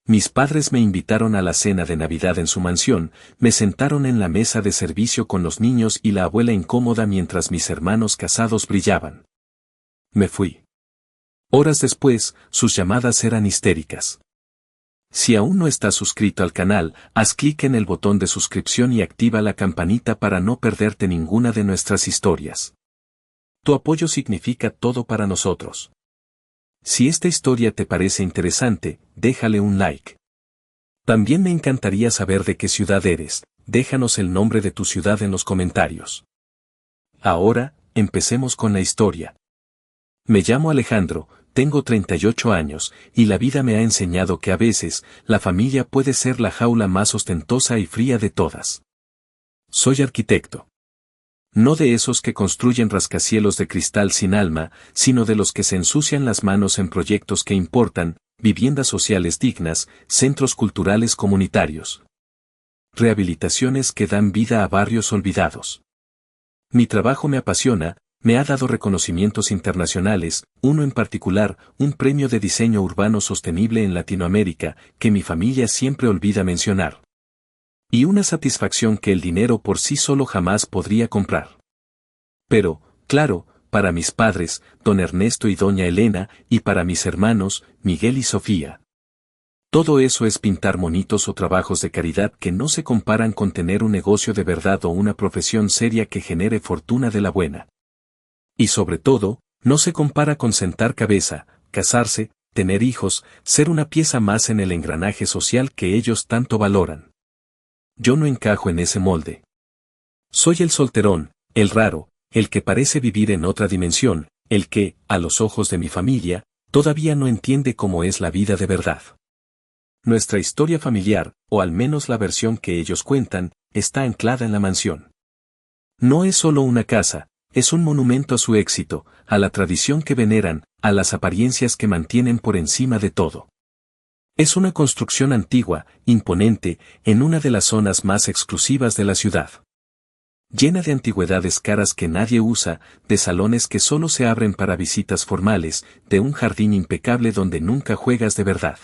Mis padres me invitaron a la cena de Navidad en su mansión, me sentaron en la mesa de servicio con los niños y la abuela incómoda mientras mis hermanos casados brillaban. Me fui. Horas después, sus llamadas eran histéricas. Si aún no estás suscrito al canal, haz clic en el botón de suscripción y activa la campanita para no perderte ninguna de nuestras historias. Tu apoyo significa todo para nosotros. Si esta historia te parece interesante, déjale un like. También me encantaría saber de qué ciudad eres, déjanos el nombre de tu ciudad en los comentarios. Ahora, empecemos con la historia. Me llamo Alejandro, tengo 38 años, y la vida me ha enseñado que a veces, la familia puede ser la jaula más ostentosa y fría de todas. Soy arquitecto. No de esos que construyen rascacielos de cristal sin alma, sino de los que se ensucian las manos en proyectos que importan, viviendas sociales dignas, centros culturales comunitarios. Rehabilitaciones que dan vida a barrios olvidados. Mi trabajo me apasiona, me ha dado reconocimientos internacionales, uno en particular, un premio de diseño urbano sostenible en Latinoamérica, que mi familia siempre olvida mencionar. Y una satisfacción que el dinero por sí solo jamás podría comprar. Pero, claro, para mis padres, don Ernesto y doña Elena, y para mis hermanos, Miguel y Sofía. Todo eso es pintar monitos o trabajos de caridad que no se comparan con tener un negocio de verdad o una profesión seria que genere fortuna de la buena. Y sobre todo, no se compara con sentar cabeza, casarse, tener hijos, ser una pieza más en el engranaje social que ellos tanto valoran. Yo no encajo en ese molde. Soy el solterón, el raro, el que parece vivir en otra dimensión, el que, a los ojos de mi familia, todavía no entiende cómo es la vida de verdad. Nuestra historia familiar, o al menos la versión que ellos cuentan, está anclada en la mansión. No es solo una casa, es un monumento a su éxito, a la tradición que veneran, a las apariencias que mantienen por encima de todo. Es una construcción antigua, imponente, en una de las zonas más exclusivas de la ciudad. Llena de antigüedades caras que nadie usa, de salones que solo se abren para visitas formales, de un jardín impecable donde nunca juegas de verdad.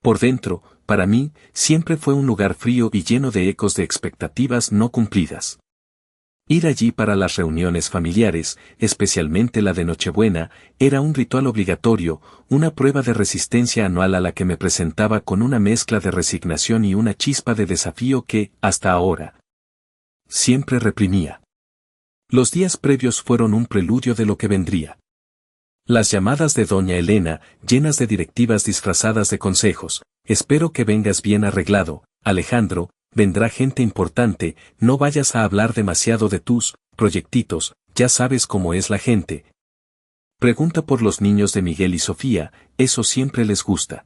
Por dentro, para mí, siempre fue un lugar frío y lleno de ecos de expectativas no cumplidas. Ir allí para las reuniones familiares, especialmente la de Nochebuena, era un ritual obligatorio, una prueba de resistencia anual a la que me presentaba con una mezcla de resignación y una chispa de desafío que, hasta ahora, siempre reprimía. Los días previos fueron un preludio de lo que vendría. Las llamadas de doña Elena, llenas de directivas disfrazadas de consejos, espero que vengas bien arreglado, Alejandro, vendrá gente importante, no vayas a hablar demasiado de tus proyectitos, ya sabes cómo es la gente. Pregunta por los niños de Miguel y Sofía, eso siempre les gusta.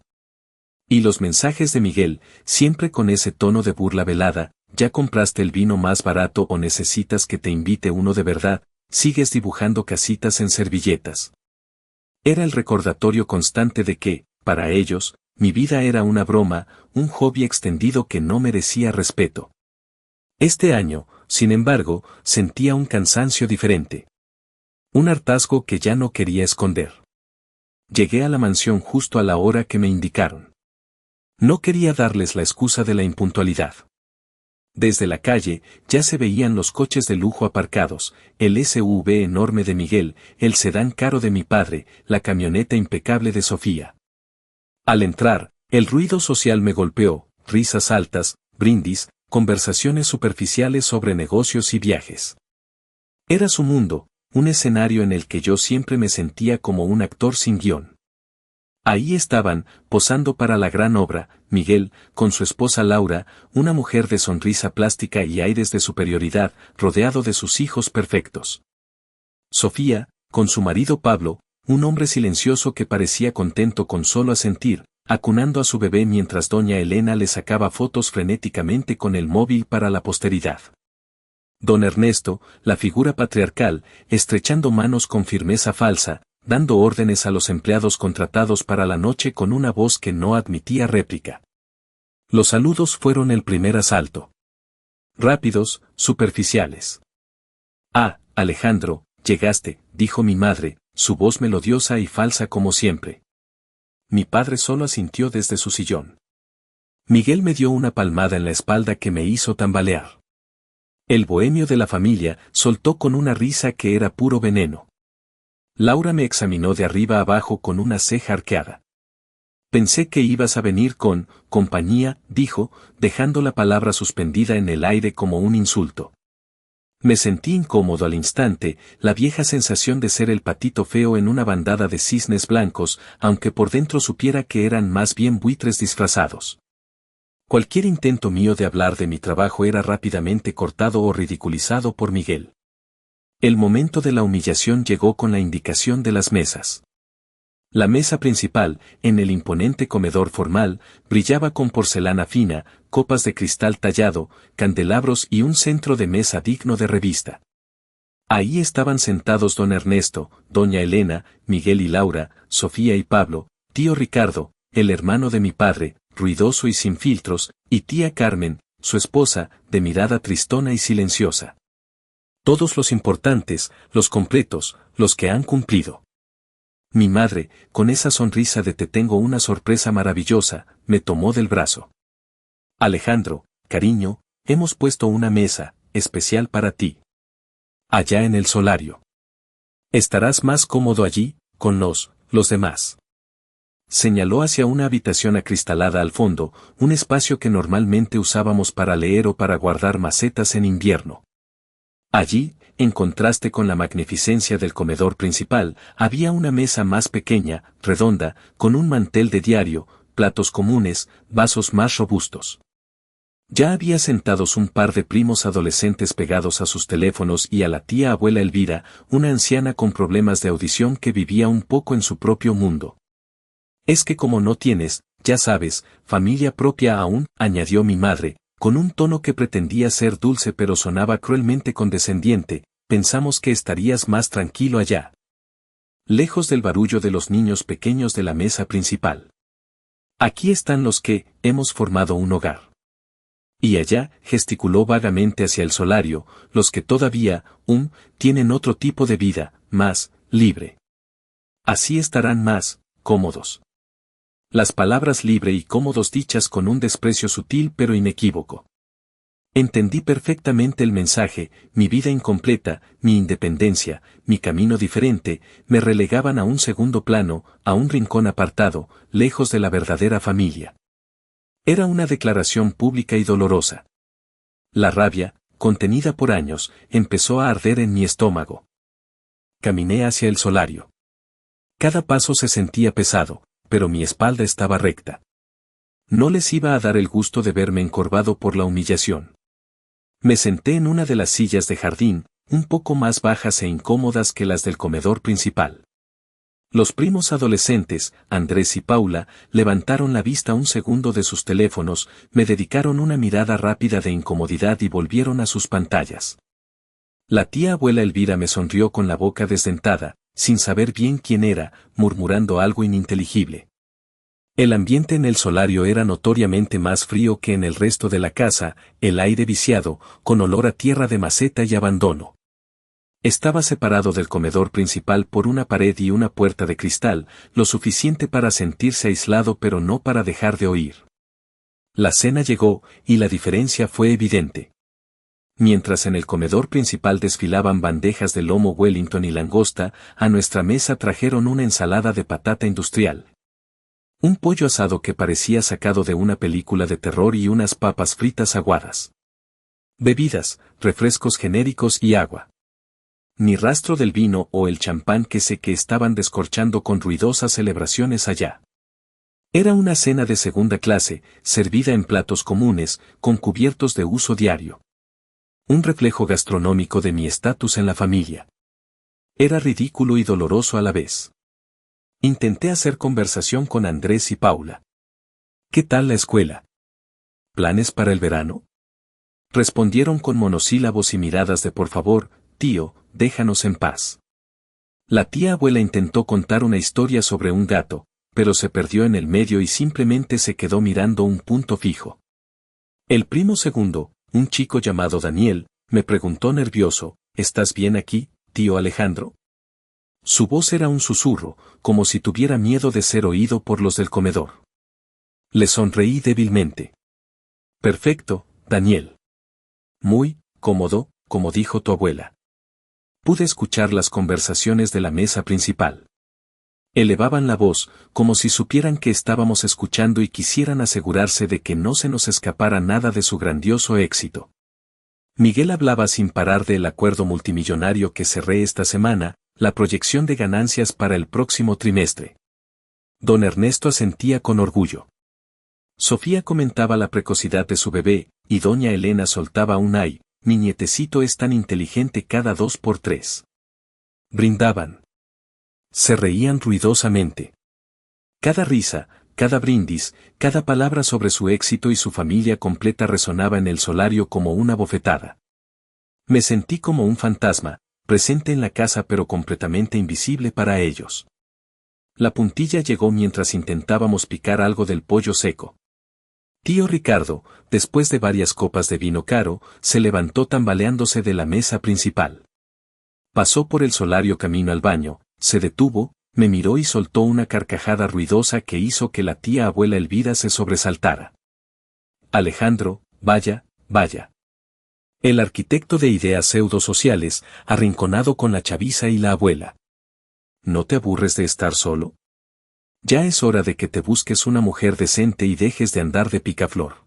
Y los mensajes de Miguel, siempre con ese tono de burla velada, ya compraste el vino más barato o necesitas que te invite uno de verdad, sigues dibujando casitas en servilletas. Era el recordatorio constante de que, para ellos, mi vida era una broma, un hobby extendido que no merecía respeto. Este año, sin embargo, sentía un cansancio diferente. Un hartazgo que ya no quería esconder. Llegué a la mansión justo a la hora que me indicaron. No quería darles la excusa de la impuntualidad. Desde la calle, ya se veían los coches de lujo aparcados, el SUV enorme de Miguel, el sedán caro de mi padre, la camioneta impecable de Sofía. Al entrar, el ruido social me golpeó, risas altas, brindis, conversaciones superficiales sobre negocios y viajes. Era su mundo, un escenario en el que yo siempre me sentía como un actor sin guión. Ahí estaban, posando para la gran obra, Miguel, con su esposa Laura, una mujer de sonrisa plástica y aires de superioridad, rodeado de sus hijos perfectos. Sofía, con su marido Pablo, un hombre silencioso que parecía contento con solo asentir, acunando a su bebé mientras doña Elena le sacaba fotos frenéticamente con el móvil para la posteridad. Don Ernesto, la figura patriarcal, estrechando manos con firmeza falsa, dando órdenes a los empleados contratados para la noche con una voz que no admitía réplica. Los saludos fueron el primer asalto. Rápidos, superficiales. Ah, Alejandro, llegaste, dijo mi madre, su voz melodiosa y falsa como siempre. Mi padre solo asintió desde su sillón. Miguel me dio una palmada en la espalda que me hizo tambalear. El bohemio de la familia soltó con una risa que era puro veneno. Laura me examinó de arriba abajo con una ceja arqueada. Pensé que ibas a venir con compañía, dijo, dejando la palabra suspendida en el aire como un insulto. Me sentí incómodo al instante, la vieja sensación de ser el patito feo en una bandada de cisnes blancos, aunque por dentro supiera que eran más bien buitres disfrazados. Cualquier intento mío de hablar de mi trabajo era rápidamente cortado o ridiculizado por Miguel. El momento de la humillación llegó con la indicación de las mesas. La mesa principal, en el imponente comedor formal, brillaba con porcelana fina, copas de cristal tallado, candelabros y un centro de mesa digno de revista. Ahí estaban sentados don Ernesto, doña Elena, Miguel y Laura, Sofía y Pablo, tío Ricardo, el hermano de mi padre, ruidoso y sin filtros, y tía Carmen, su esposa, de mirada tristona y silenciosa. Todos los importantes, los completos, los que han cumplido. Mi madre, con esa sonrisa de te tengo una sorpresa maravillosa, me tomó del brazo. Alejandro, cariño, hemos puesto una mesa, especial para ti. Allá en el solario. Estarás más cómodo allí, con los demás. Señaló hacia una habitación acristalada al fondo, un espacio que normalmente usábamos para leer o para guardar macetas en invierno. Allí, en contraste con la magnificencia del comedor principal, había una mesa más pequeña, redonda, con un mantel de diario, platos comunes, vasos más robustos. Ya había sentados un par de primos adolescentes pegados a sus teléfonos y a la tía abuela Elvira, una anciana con problemas de audición que vivía un poco en su propio mundo. Es que como no tienes, ya sabes, familia propia aún, añadió mi madre, con un tono que pretendía ser dulce pero sonaba cruelmente condescendiente, pensamos que estarías más tranquilo allá. Lejos del barullo de los niños pequeños de la mesa principal. Aquí están los que, hemos formado un hogar. Y allá, gesticuló vagamente hacia el solario, los que todavía, tienen otro tipo de vida, más, libre. Así estarán más, cómodos. Las palabras libre y cómodos dichas con un desprecio sutil pero inequívoco. Entendí perfectamente el mensaje, mi vida incompleta, mi independencia, mi camino diferente, me relegaban a un segundo plano, a un rincón apartado, lejos de la verdadera familia. Era una declaración pública y dolorosa. La rabia, contenida por años, empezó a arder en mi estómago. Caminé hacia el solario. Cada paso se sentía pesado, pero mi espalda estaba recta. No les iba a dar el gusto de verme encorvado por la humillación. Me senté en una de las sillas de jardín, un poco más bajas e incómodas que las del comedor principal. Los primos adolescentes, Andrés y Paula, levantaron la vista un segundo de sus teléfonos, me dedicaron una mirada rápida de incomodidad y volvieron a sus pantallas. La tía abuela Elvira me sonrió con la boca desdentada, sin saber bien quién era, murmurando algo ininteligible. El ambiente en el solario era notoriamente más frío que en el resto de la casa, el aire viciado, con olor a tierra de maceta y abandono. Estaba separado del comedor principal por una pared y una puerta de cristal, lo suficiente para sentirse aislado pero no para dejar de oír. La cena llegó, y la diferencia fue evidente. Mientras en el comedor principal desfilaban bandejas de lomo Wellington y langosta, a nuestra mesa trajeron una ensalada de patata industrial. Un pollo asado que parecía sacado de una película de terror y unas papas fritas aguadas. Bebidas, refrescos genéricos y agua. Ni rastro del vino o el champán que sé que estaban descorchando con ruidosas celebraciones allá. Era una cena de segunda clase, servida en platos comunes, con cubiertos de uso diario. Un reflejo gastronómico de mi estatus en la familia. Era ridículo y doloroso a la vez. Intenté hacer conversación con Andrés y Paula. ¿Qué tal la escuela? ¿Planes para el verano? Respondieron con monosílabos y miradas de por favor, tío, déjanos en paz. La tía abuela intentó contar una historia sobre un gato, pero se perdió en el medio y simplemente se quedó mirando un punto fijo. El primo segundo, un chico llamado Daniel, me preguntó nervioso, ¿estás bien aquí, tío Alejandro? Su voz era un susurro, como si tuviera miedo de ser oído por los del comedor. Le sonreí débilmente. Perfecto, Daniel. Muy cómodo, como dijo tu abuela. Pude escuchar las conversaciones de la mesa principal. Elevaban la voz, como si supieran que estábamos escuchando y quisieran asegurarse de que no se nos escapara nada de su grandioso éxito. Miguel hablaba sin parar del acuerdo multimillonario que cerré esta semana, la proyección de ganancias para el próximo trimestre. Don Ernesto asentía con orgullo. Sofía comentaba la precocidad de su bebé, y doña Elena soltaba un ay, mi nietecito es tan inteligente cada 2 por 3. Brindaban. Se reían ruidosamente. Cada risa, cada brindis, cada palabra sobre su éxito y su familia completa resonaba en el solario como una bofetada. Me sentí como un fantasma, presente en la casa pero completamente invisible para ellos. La puntilla llegó mientras intentábamos picar algo del pollo seco. Tío Ricardo, después de varias copas de vino caro, se levantó tambaleándose de la mesa principal. Pasó por el solario camino al baño, se detuvo, me miró y soltó una carcajada ruidosa que hizo que la tía abuela Elvira se sobresaltara. Alejandro, vaya, vaya. El arquitecto de ideas pseudosociales, arrinconado con la chaviza y la abuela. ¿No te aburres de estar solo? Ya es hora de que te busques una mujer decente y dejes de andar de picaflor.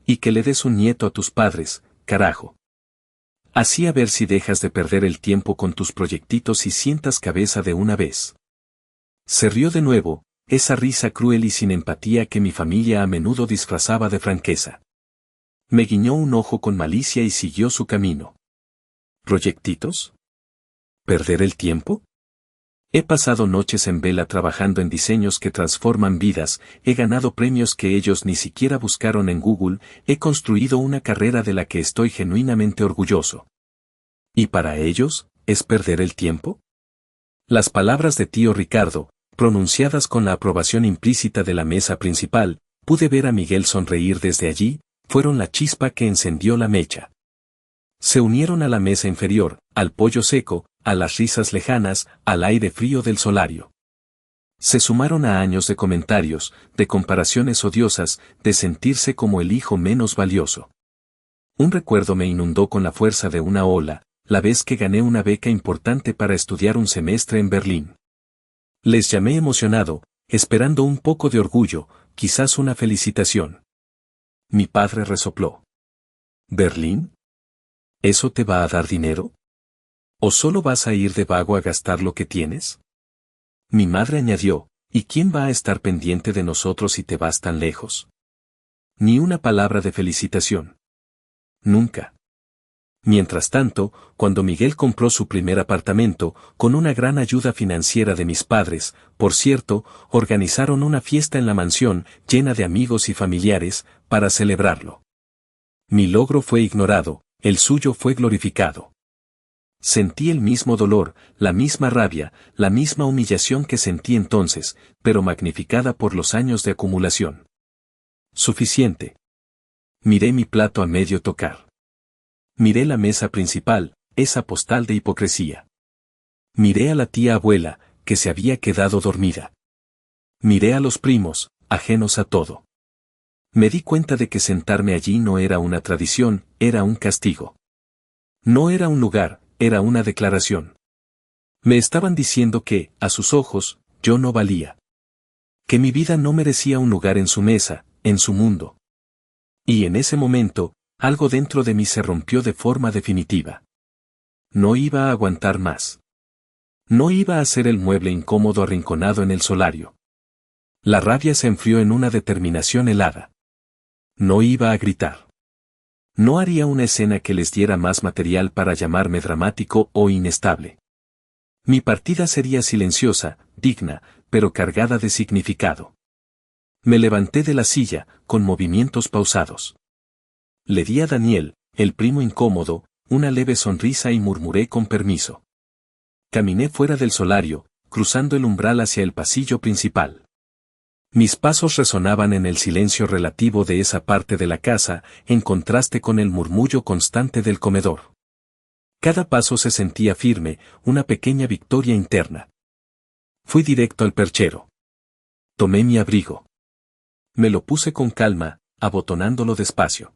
Y que le des un nieto a tus padres, carajo. Así a ver si dejas de perder el tiempo con tus proyectitos y sientas cabeza de una vez. Se rió de nuevo, esa risa cruel y sin empatía que mi familia a menudo disfrazaba de franqueza. Me guiñó un ojo con malicia y siguió su camino. ¿Proyectitos? ¿Perder el tiempo? He pasado noches en vela trabajando en diseños que transforman vidas, he ganado premios que ellos ni siquiera buscaron en Google, he construido una carrera de la que estoy genuinamente orgulloso. ¿Y para ellos, es perder el tiempo? Las palabras de tío Ricardo, pronunciadas con la aprobación implícita de la mesa principal, pude ver a Miguel sonreír desde allí, fueron la chispa que encendió la mecha. Se unieron a la mesa inferior, al pollo seco, a las risas lejanas, al aire frío del solario. Se sumaron a años de comentarios, de comparaciones odiosas, de sentirse como el hijo menos valioso. Un recuerdo me inundó con la fuerza de una ola, la vez que gané una beca importante para estudiar un semestre en Berlín. Les llamé emocionado, esperando un poco de orgullo, quizás una felicitación. Mi padre resopló. ¿Berlín? ¿Eso te va a dar dinero? ¿O solo vas a ir de vago a gastar lo que tienes? Mi madre añadió, ¿y quién va a estar pendiente de nosotros si te vas tan lejos? Ni una palabra de felicitación. Nunca. Mientras tanto, cuando Miguel compró su primer apartamento, con una gran ayuda financiera de mis padres, por cierto, organizaron una fiesta en la mansión, llena de amigos y familiares, para celebrarlo. Mi logro fue ignorado, el suyo fue glorificado. Sentí el mismo dolor, la misma rabia, la misma humillación que sentí entonces, pero magnificada por los años de acumulación. Suficiente. Miré mi plato a medio tocar. Miré la mesa principal, esa postal de hipocresía. Miré a la tía abuela, que se había quedado dormida. Miré a los primos, ajenos a todo. Me di cuenta de que sentarme allí no era una tradición, era un castigo. No era un lugar, era una declaración. Me estaban diciendo que, a sus ojos, yo no valía. Que mi vida no merecía un lugar en su mesa, en su mundo. Y en ese momento, algo dentro de mí se rompió de forma definitiva. No iba a aguantar más. No iba a ser el mueble incómodo arrinconado en el solario. La rabia se enfrió en una determinación helada. No iba a gritar. No haría una escena que les diera más material para llamarme dramático o inestable. Mi partida sería silenciosa, digna, pero cargada de significado. Me levanté de la silla, con movimientos pausados. Le di a Daniel, el primo incómodo, una leve sonrisa y murmuré con permiso. Caminé fuera del solario, cruzando el umbral hacia el pasillo principal. Mis pasos resonaban en el silencio relativo de esa parte de la casa, en contraste con el murmullo constante del comedor. Cada paso se sentía firme, una pequeña victoria interna. Fui directo al perchero. Tomé mi abrigo. Me lo puse con calma, abotonándolo despacio.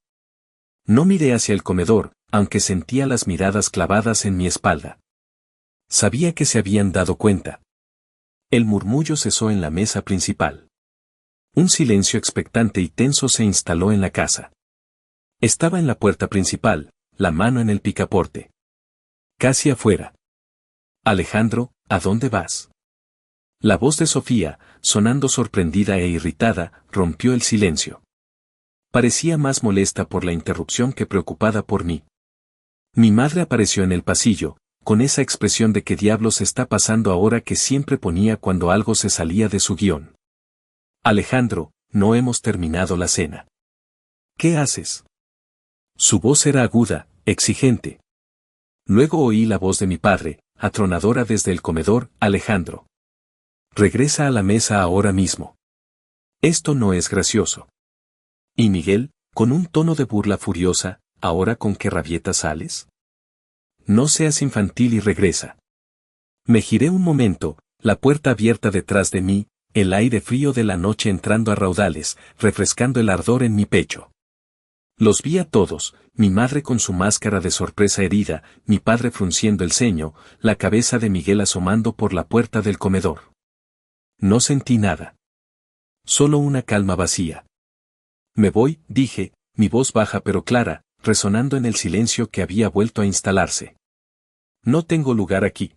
No miré hacia el comedor, aunque sentía las miradas clavadas en mi espalda. Sabía que se habían dado cuenta. El murmullo cesó en la mesa principal. Un silencio expectante y tenso se instaló en la casa. Estaba en la puerta principal, la mano en el picaporte. Casi afuera. Alejandro, ¿a dónde vas? La voz de Sofía, sonando sorprendida e irritada, rompió el silencio. Parecía más molesta por la interrupción que preocupada por mí. Mi madre apareció en el pasillo, con esa expresión de qué diablos está pasando ahora que siempre ponía cuando algo se salía de su guión. Alejandro, no hemos terminado la cena. ¿Qué haces? Su voz era aguda, exigente. Luego oí la voz de mi padre, atronadora desde el comedor, Alejandro. Regresa a la mesa ahora mismo. Esto no es gracioso. Y Miguel, con un tono de burla furiosa, ¿ahora con qué rabieta sales? No seas infantil y regresa. Me giré un momento, la puerta abierta detrás de mí, el aire frío de la noche entrando a raudales, refrescando el ardor en mi pecho. Los vi a todos, mi madre con su máscara de sorpresa herida, mi padre frunciendo el ceño, la cabeza de Miguel asomando por la puerta del comedor. No sentí nada. Solo una calma vacía. Me voy, dije, mi voz baja pero clara, resonando en el silencio que había vuelto a instalarse. No tengo lugar aquí.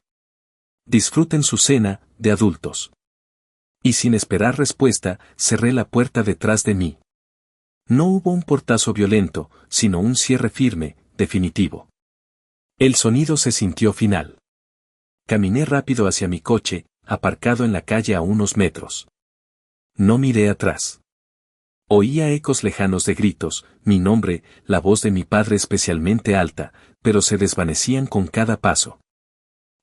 Disfruten su cena, de adultos. Y sin esperar respuesta, cerré la puerta detrás de mí. No hubo un portazo violento, sino un cierre firme, definitivo. El sonido se sintió final. Caminé rápido hacia mi coche, aparcado en la calle a unos metros. No miré atrás. Oía ecos lejanos de gritos, mi nombre, la voz de mi padre especialmente alta, pero se desvanecían con cada paso.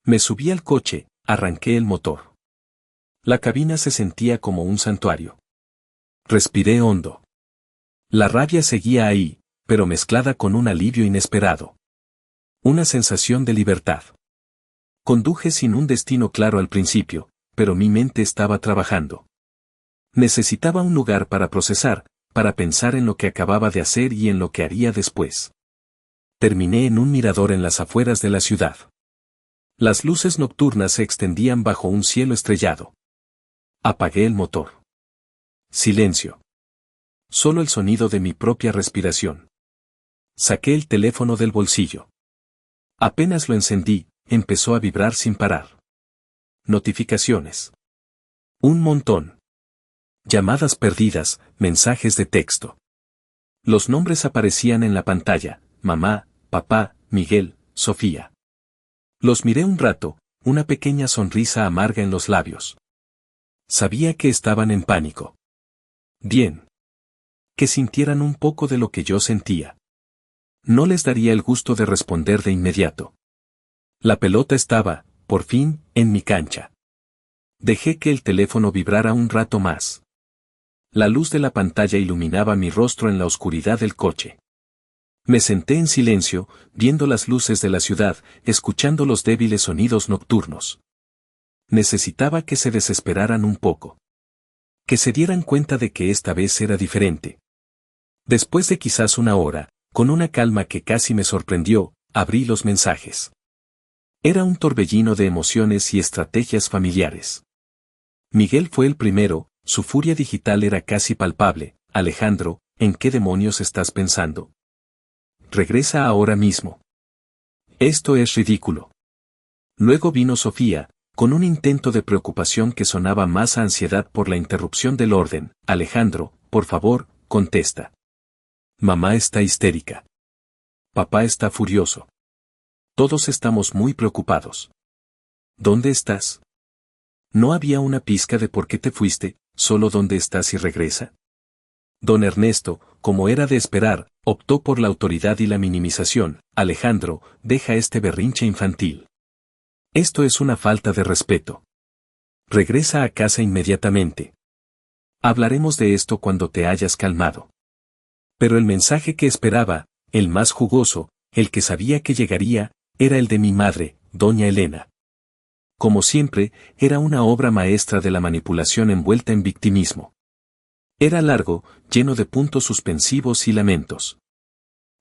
Me subí al coche, arranqué el motor. La cabina se sentía como un santuario. Respiré hondo. La rabia seguía ahí, pero mezclada con un alivio inesperado. Una sensación de libertad. Conduje sin un destino claro al principio, pero mi mente estaba trabajando. Necesitaba un lugar para procesar, para pensar en lo que acababa de hacer y en lo que haría después. Terminé en un mirador en las afueras de la ciudad. Las luces nocturnas se extendían bajo un cielo estrellado. Apagué el motor. Silencio. Solo el sonido de mi propia respiración. Saqué el teléfono del bolsillo. Apenas lo encendí, empezó a vibrar sin parar. Notificaciones. Un montón. Llamadas perdidas, mensajes de texto. Los nombres aparecían en la pantalla: mamá, papá, Miguel, Sofía. Los miré un rato, una pequeña sonrisa amarga en los labios. Sabía que estaban en pánico. Bien. Que sintieran un poco de lo que yo sentía. No les daría el gusto de responder de inmediato. La pelota estaba, por fin, en mi cancha. Dejé que el teléfono vibrara un rato más. La luz de la pantalla iluminaba mi rostro en la oscuridad del coche. Me senté en silencio, viendo las luces de la ciudad, escuchando los débiles sonidos nocturnos. Necesitaba que se desesperaran un poco. Que se dieran cuenta de que esta vez era diferente. Después de quizás una hora, con una calma que casi me sorprendió, abrí los mensajes. Era un torbellino de emociones y estrategias familiares. Miguel fue el primero, su furia digital era casi palpable. Alejandro, ¿en qué demonios estás pensando? Regresa ahora mismo. Esto es ridículo. Luego vino Sofía, con un intento de preocupación que sonaba más a ansiedad por la interrupción del orden. Alejandro, por favor, contesta. Mamá está histérica. Papá está furioso. Todos estamos muy preocupados. ¿Dónde estás? No había una pizca de por qué te fuiste, solo dónde estás y regresa. Don Ernesto, como era de esperar, optó por la autoridad y la minimización. Alejandro, deja este berrinche infantil. Esto es una falta de respeto. Regresa a casa inmediatamente. Hablaremos de esto cuando te hayas calmado. Pero el mensaje que esperaba, el más jugoso, el que sabía que llegaría, era el de mi madre, doña Elena. Como siempre, era una obra maestra de la manipulación envuelta en victimismo. Era largo, lleno de puntos suspensivos y lamentos.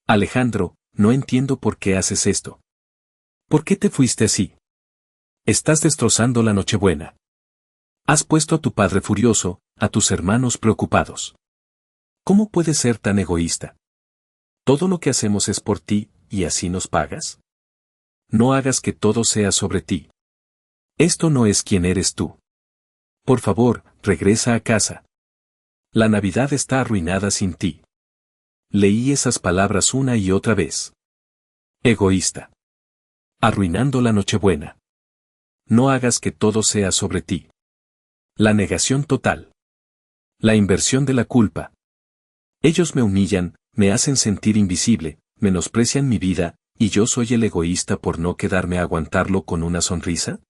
Alejandro, no entiendo por qué haces esto. ¿Por qué te fuiste así? Estás destrozando la Nochebuena. Has puesto a tu padre furioso, a tus hermanos preocupados. ¿Cómo puedes ser tan egoísta? Todo lo que hacemos es por ti, ¿y así nos pagas? No hagas que todo sea sobre ti. Esto no es quien eres tú. Por favor, regresa a casa. La Navidad está arruinada sin ti. Leí esas palabras una y otra vez. Egoísta. Arruinando la Nochebuena. No hagas que todo sea sobre ti. La negación total. La inversión de la culpa. Ellos me humillan, me hacen sentir invisible, menosprecian mi vida, ¿y yo soy el egoísta por no quedarme a aguantarlo con una sonrisa?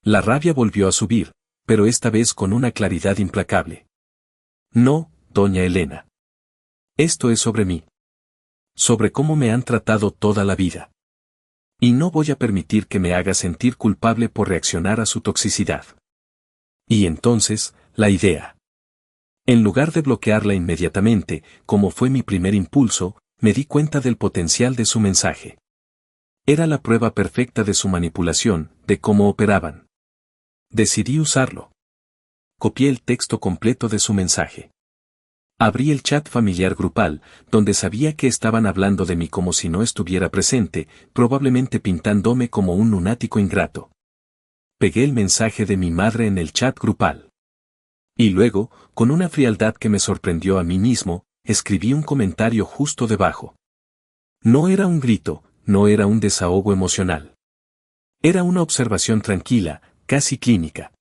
La rabia volvió a subir, pero esta vez con una claridad implacable. No, doña Elena. Esto es sobre mí. Sobre cómo me han tratado toda la vida. Y no voy a permitir que me haga sentir culpable por reaccionar a su toxicidad. Y entonces, la idea. En lugar de bloquearla inmediatamente, como fue mi primer impulso, me di cuenta del potencial de su mensaje. Era la prueba perfecta de su manipulación, de cómo operaban. Decidí usarlo. Copié el texto completo de su mensaje. Abrí el chat familiar grupal, donde sabía que estaban hablando de mí como si no estuviera presente, probablemente pintándome como un lunático ingrato. Pegué el mensaje de mi madre en el chat grupal. Y luego, con una frialdad que me sorprendió a mí mismo, escribí un comentario justo debajo. No era un grito, no era un desahogo emocional. Era una observación tranquila, casi clínica.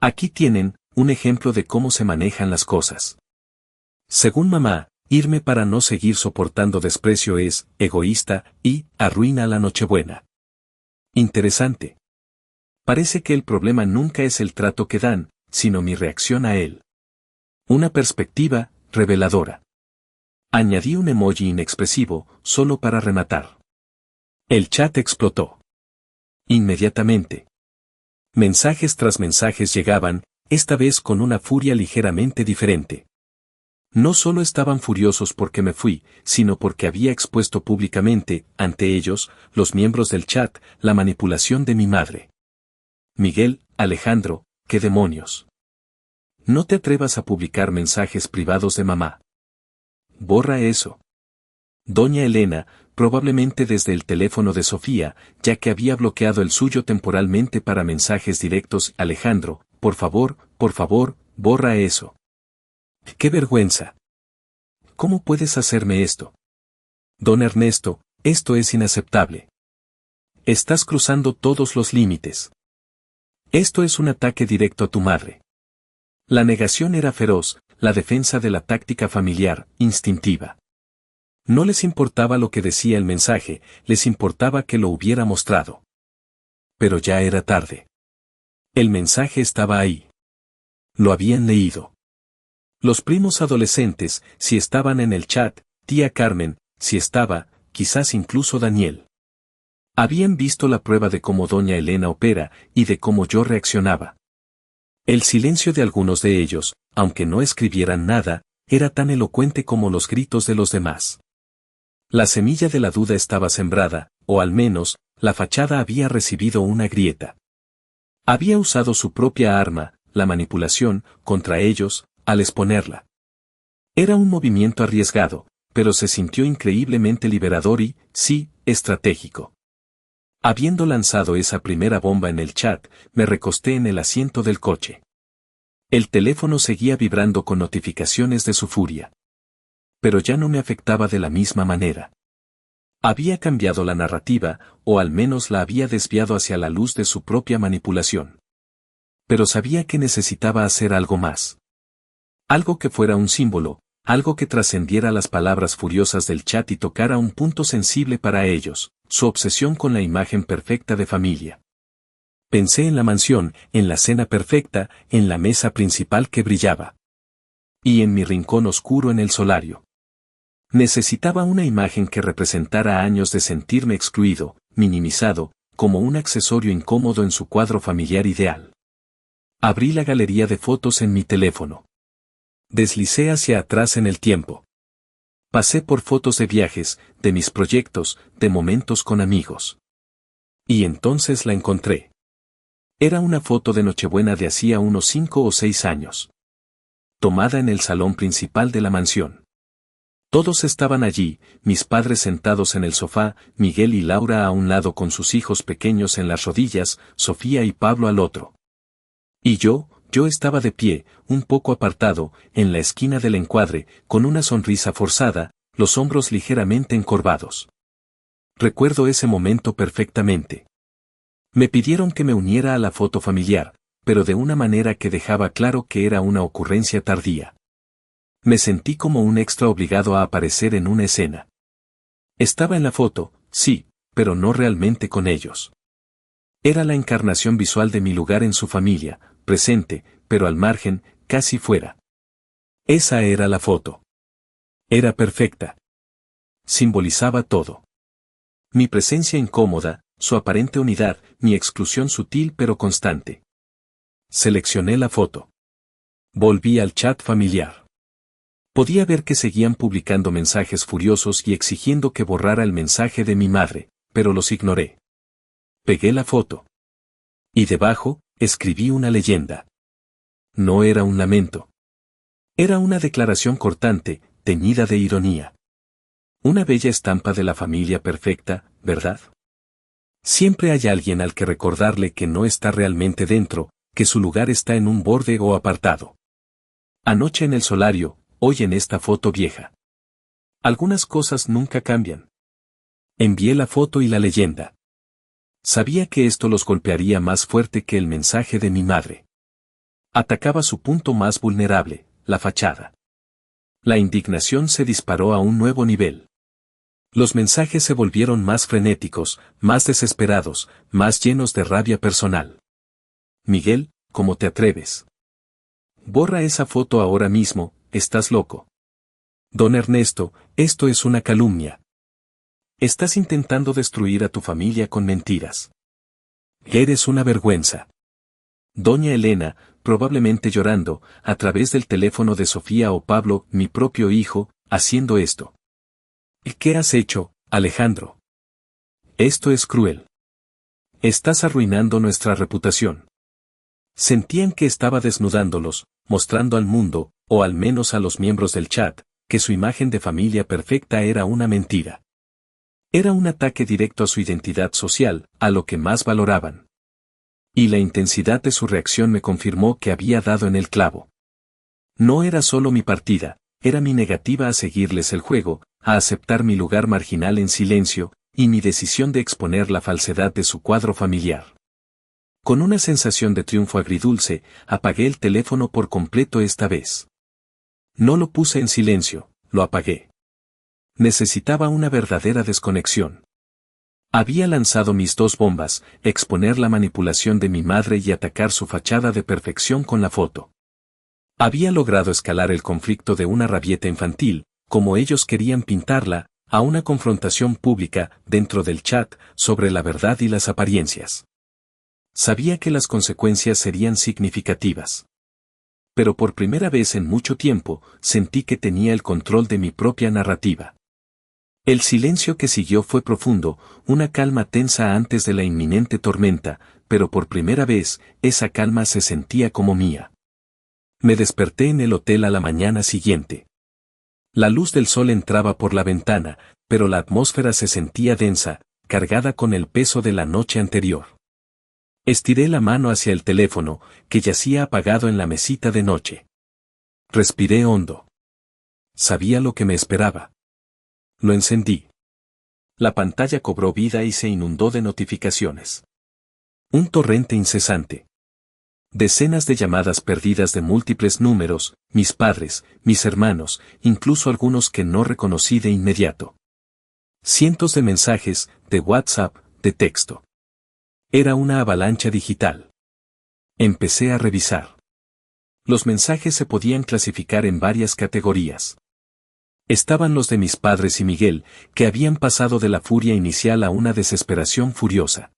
Aquí tienen, un ejemplo de cómo se manejan las cosas. Según mamá, irme para no seguir soportando desprecio es egoísta y arruina la Nochebuena. Interesante. Parece que el problema nunca es el trato que dan, sino mi reacción a él. Una perspectiva reveladora. Añadí un emoji inexpresivo, solo para rematar. El chat explotó. Inmediatamente. Mensajes tras mensajes llegaban, esta vez con una furia ligeramente diferente. No solo estaban furiosos porque me fui, sino porque había expuesto públicamente, ante ellos, los miembros del chat, la manipulación de mi madre. Miguel, Alejandro, ¿qué demonios? No te atrevas a publicar mensajes privados de mamá. Borra eso. Doña Elena, probablemente desde el teléfono de Sofía, ya que había bloqueado el suyo temporalmente para mensajes directos. Alejandro, por favor, borra eso. ¡Qué vergüenza! ¿Cómo puedes hacerme esto? Don Ernesto, esto es inaceptable. Estás cruzando todos los límites. Esto es un ataque directo a tu madre. La negación era feroz, la defensa de la táctica familiar, instintiva. No les importaba lo que decía el mensaje, les importaba que lo hubiera mostrado. Pero ya era tarde. El mensaje estaba ahí. Lo habían leído. Los primos adolescentes, si estaban en el chat, tía Carmen, si estaba, quizás incluso Daniel. Habían visto la prueba de cómo doña Elena opera y de cómo yo reaccionaba. El silencio de algunos de ellos, aunque no escribieran nada, era tan elocuente como los gritos de los demás. La semilla de la duda estaba sembrada, o al menos, la fachada había recibido una grieta. Había usado su propia arma, la manipulación, contra ellos, al exponerla. Era un movimiento arriesgado, pero se sintió increíblemente liberador y, sí, estratégico. Habiendo lanzado esa primera bomba en el chat, me recosté en el asiento del coche. El teléfono seguía vibrando con notificaciones de su furia. Pero ya no me afectaba de la misma manera. Había cambiado la narrativa, o al menos la había desviado hacia la luz de su propia manipulación. Pero sabía que necesitaba hacer algo más. Algo que fuera un símbolo, algo que trascendiera las palabras furiosas del chat y tocara un punto sensible para ellos, su obsesión con la imagen perfecta de familia. Pensé en la mansión, en la cena perfecta, en la mesa principal que brillaba. Y en mi rincón oscuro en el solario. Necesitaba una imagen que representara años de sentirme excluido, minimizado, como un accesorio incómodo en su cuadro familiar ideal. Abrí la galería de fotos en mi teléfono. Deslicé hacia atrás en el tiempo. Pasé por fotos de viajes, de mis proyectos, de momentos con amigos. Y entonces la encontré. Era una foto de Nochebuena de hacía unos 5 o 6 años. Tomada en el salón principal de la mansión. Todos estaban allí, mis padres sentados en el sofá, Miguel y Laura a un lado con sus hijos pequeños en las rodillas, Sofía y Pablo al otro. Y yo estaba de pie, un poco apartado, en la esquina del encuadre, con una sonrisa forzada, los hombros ligeramente encorvados. Recuerdo ese momento perfectamente. Me pidieron que me uniera a la foto familiar, pero de una manera que dejaba claro que era una ocurrencia tardía. Me sentí como un extra obligado a aparecer en una escena. Estaba en la foto, sí, pero no realmente con ellos. Era la encarnación visual de mi lugar en su familia, presente, pero al margen, casi fuera. Esa era la foto. Era perfecta. Simbolizaba todo. Mi presencia incómoda, su aparente unidad, mi exclusión sutil pero constante. Seleccioné la foto. Volví al chat familiar. Podía ver que seguían publicando mensajes furiosos y exigiendo que borrara el mensaje de mi madre, pero los ignoré. Pegué la foto. Y debajo, escribí una leyenda. No era un lamento. Era una declaración cortante, teñida de ironía. Una bella estampa de la familia perfecta, ¿verdad? Siempre hay alguien al que recordarle que no está realmente dentro, que su lugar está en un borde o apartado. Anoche en el solario, hoy en esta foto vieja. Algunas cosas nunca cambian. Envié la foto y la leyenda. Sabía que esto los golpearía más fuerte que el mensaje de mi madre. Atacaba su punto más vulnerable, la fachada. La indignación se disparó a un nuevo nivel. Los mensajes se volvieron más frenéticos, más desesperados, más llenos de rabia personal. Miguel, ¿cómo te atreves? Borra esa foto ahora mismo, estás loco. Don Ernesto, esto es una calumnia. Estás intentando destruir a tu familia con mentiras. Eres una vergüenza. Doña Elena, probablemente llorando, a través del teléfono de Sofía o Pablo, mi propio hijo, haciendo esto. ¿Qué has hecho, Alejandro? Esto es cruel. Estás arruinando nuestra reputación. Sentían que estaba desnudándolos, mostrando al mundo, o al menos a los miembros del chat, que su imagen de familia perfecta era una mentira. Era un ataque directo a su identidad social, a lo que más valoraban. Y la intensidad de su reacción me confirmó que había dado en el clavo. No era solo mi partida, era mi negativa a seguirles el juego, a aceptar mi lugar marginal en silencio, y mi decisión de exponer la falsedad de su cuadro familiar. Con una sensación de triunfo agridulce, apagué el teléfono por completo esta vez. No lo puse en silencio, lo apagué. Necesitaba una verdadera desconexión. Había lanzado mis 2 bombas, exponer la manipulación de mi madre y atacar su fachada de perfección con la foto. Había logrado escalar el conflicto de una rabieta infantil, como ellos querían pintarla, a una confrontación pública, dentro del chat, sobre la verdad y las apariencias. Sabía que las consecuencias serían significativas. Pero por primera vez en mucho tiempo, sentí que tenía el control de mi propia narrativa. El silencio que siguió fue profundo, una calma tensa antes de la inminente tormenta, pero por primera vez, esa calma se sentía como mía. Me desperté en el hotel a la mañana siguiente. La luz del sol entraba por la ventana, pero la atmósfera se sentía densa, cargada con el peso de la noche anterior. Estiré la mano hacia el teléfono, que yacía apagado en la mesita de noche. Respiré hondo. Sabía lo que me esperaba. Lo encendí. La pantalla cobró vida y se inundó de notificaciones. Un torrente incesante. Decenas de llamadas perdidas de múltiples números, mis padres, mis hermanos, incluso algunos que no reconocí de inmediato. Cientos de mensajes, de WhatsApp, de texto. Era una avalancha digital. Empecé a revisar. Los mensajes se podían clasificar en varias categorías. Estaban los de mis padres y Miguel, que habían pasado de la furia inicial a una desesperación furiosa.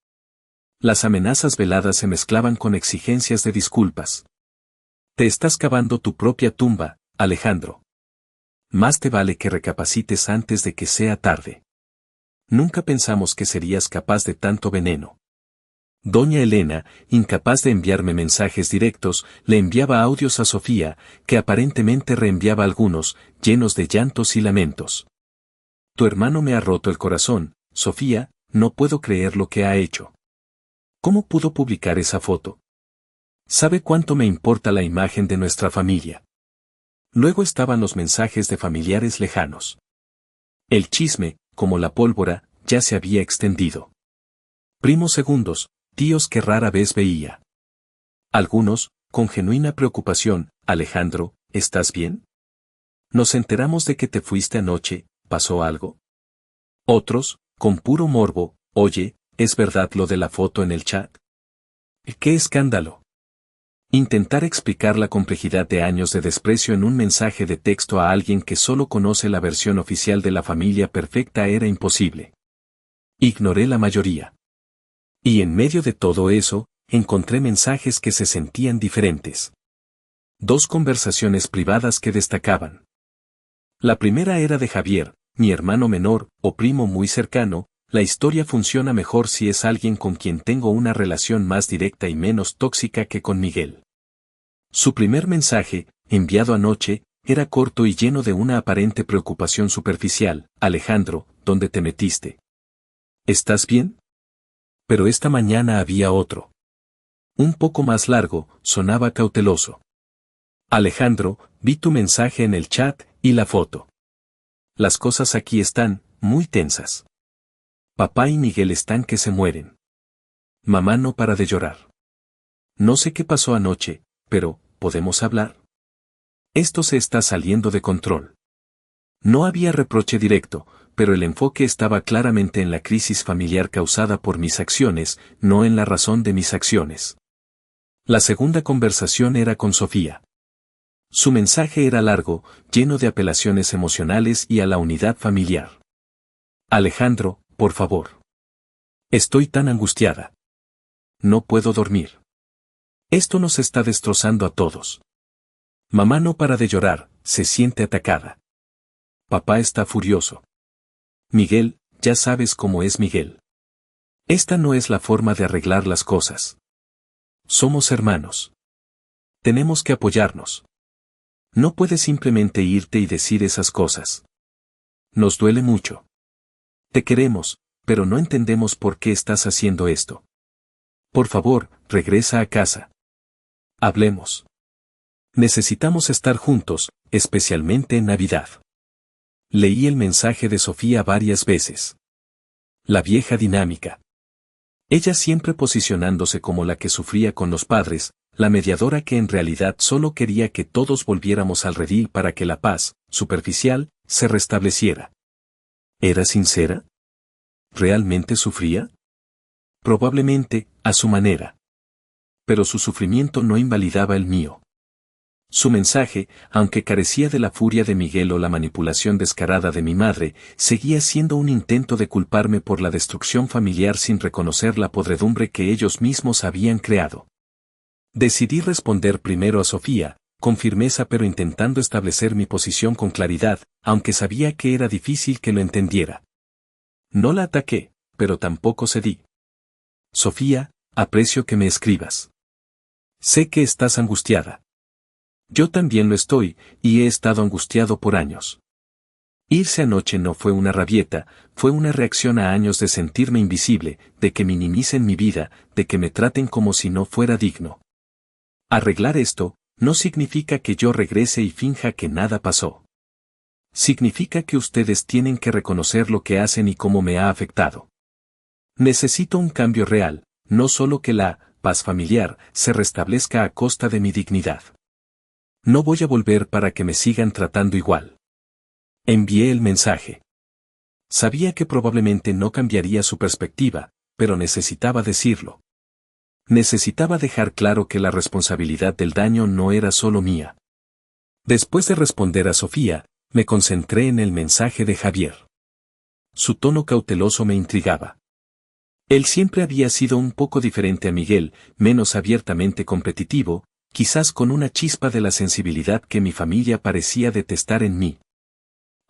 Las amenazas veladas se mezclaban con exigencias de disculpas. Te estás cavando tu propia tumba, Alejandro. Más te vale que recapacites antes de que sea tarde. Nunca pensamos que serías capaz de tanto veneno. Doña Elena, incapaz de enviarme mensajes directos, le enviaba audios a Sofía, que aparentemente reenviaba algunos, llenos de llantos y lamentos. Tu hermano me ha roto el corazón, Sofía, no puedo creer lo que ha hecho. ¿Cómo pudo publicar esa foto? ¿Sabe cuánto me importa la imagen de nuestra familia? Luego estaban los mensajes de familiares lejanos. El chisme, como la pólvora, ya se había extendido. Primos segundos, tíos que rara vez veía. Algunos, con genuina preocupación, Alejandro, ¿estás bien? Nos enteramos de que te fuiste anoche, ¿pasó algo? Otros, con puro morbo, oye, ¿es verdad lo de la foto en el chat? ¡Qué escándalo! Intentar explicar la complejidad de años de desprecio en un mensaje de texto a alguien que solo conoce la versión oficial de la familia perfecta era imposible. Ignoré la mayoría. Y en medio de todo eso, encontré mensajes que se sentían diferentes. Dos conversaciones privadas que destacaban. La primera era de Javier, mi hermano menor, o primo muy cercano. La historia funciona mejor si es alguien con quien tengo una relación más directa y menos tóxica que con Miguel. Su primer mensaje, enviado anoche, era corto y lleno de una aparente preocupación superficial. Alejandro, ¿dónde te metiste? ¿Estás bien? Pero esta mañana había otro. Un poco más largo, sonaba cauteloso. Alejandro, vi tu mensaje en el chat y la foto. Las cosas aquí están muy tensas. Papá y Miguel están que se mueren. Mamá no para de llorar. No sé qué pasó anoche, pero, ¿podemos hablar? Esto se está saliendo de control. No había reproche directo, pero el enfoque estaba claramente en la crisis familiar causada por mis acciones, no en la razón de mis acciones. La segunda conversación era con Sofía. Su mensaje era largo, lleno de apelaciones emocionales y a la unidad familiar. Alejandro, por favor. Estoy tan angustiada. No puedo dormir. Esto nos está destrozando a todos. Mamá no para de llorar, se siente atacada. Papá está furioso. Miguel, ya sabes cómo es Miguel. Esta no es la forma de arreglar las cosas. Somos hermanos. Tenemos que apoyarnos. No puedes simplemente irte y decir esas cosas. Nos duele mucho. Te queremos, pero no entendemos por qué estás haciendo esto. Por favor, regresa a casa. Hablemos. Necesitamos estar juntos, especialmente en Navidad. Leí el mensaje de Sofía varias veces. La vieja dinámica. Ella siempre posicionándose como la que sufría con los padres, la mediadora que en realidad solo quería que todos volviéramos al redil para que la paz, superficial, se restableciera. ¿Era sincera? ¿Realmente sufría? Probablemente, a su manera. Pero su sufrimiento no invalidaba el mío. Su mensaje, aunque carecía de la furia de Miguel o la manipulación descarada de mi madre, seguía siendo un intento de culparme por la destrucción familiar sin reconocer la podredumbre que ellos mismos habían creado. Decidí responder primero a Sofía, con firmeza pero intentando establecer mi posición con claridad, aunque sabía que era difícil que lo entendiera. No la ataqué, pero tampoco cedí. Sofía, aprecio que me escribas. Sé que estás angustiada. Yo también lo estoy, y he estado angustiado por años. Irse anoche no fue una rabieta, fue una reacción a años de sentirme invisible, de que minimicen mi vida, de que me traten como si no fuera digno. Arreglar esto, no significa que yo regrese y finja que nada pasó. Significa que ustedes tienen que reconocer lo que hacen y cómo me ha afectado. Necesito un cambio real, no solo que la paz familiar se restablezca a costa de mi dignidad. No voy a volver para que me sigan tratando igual. Envié el mensaje. Sabía que probablemente no cambiaría su perspectiva, pero necesitaba decirlo. Necesitaba dejar claro que la responsabilidad del daño no era solo mía. Después de responder a Sofía, Me concentré en el mensaje de Javier. Su tono cauteloso me intrigaba. Él siempre había sido un poco diferente a Miguel, menos abiertamente competitivo, quizás con una chispa de la sensibilidad que mi familia parecía detestar en mí.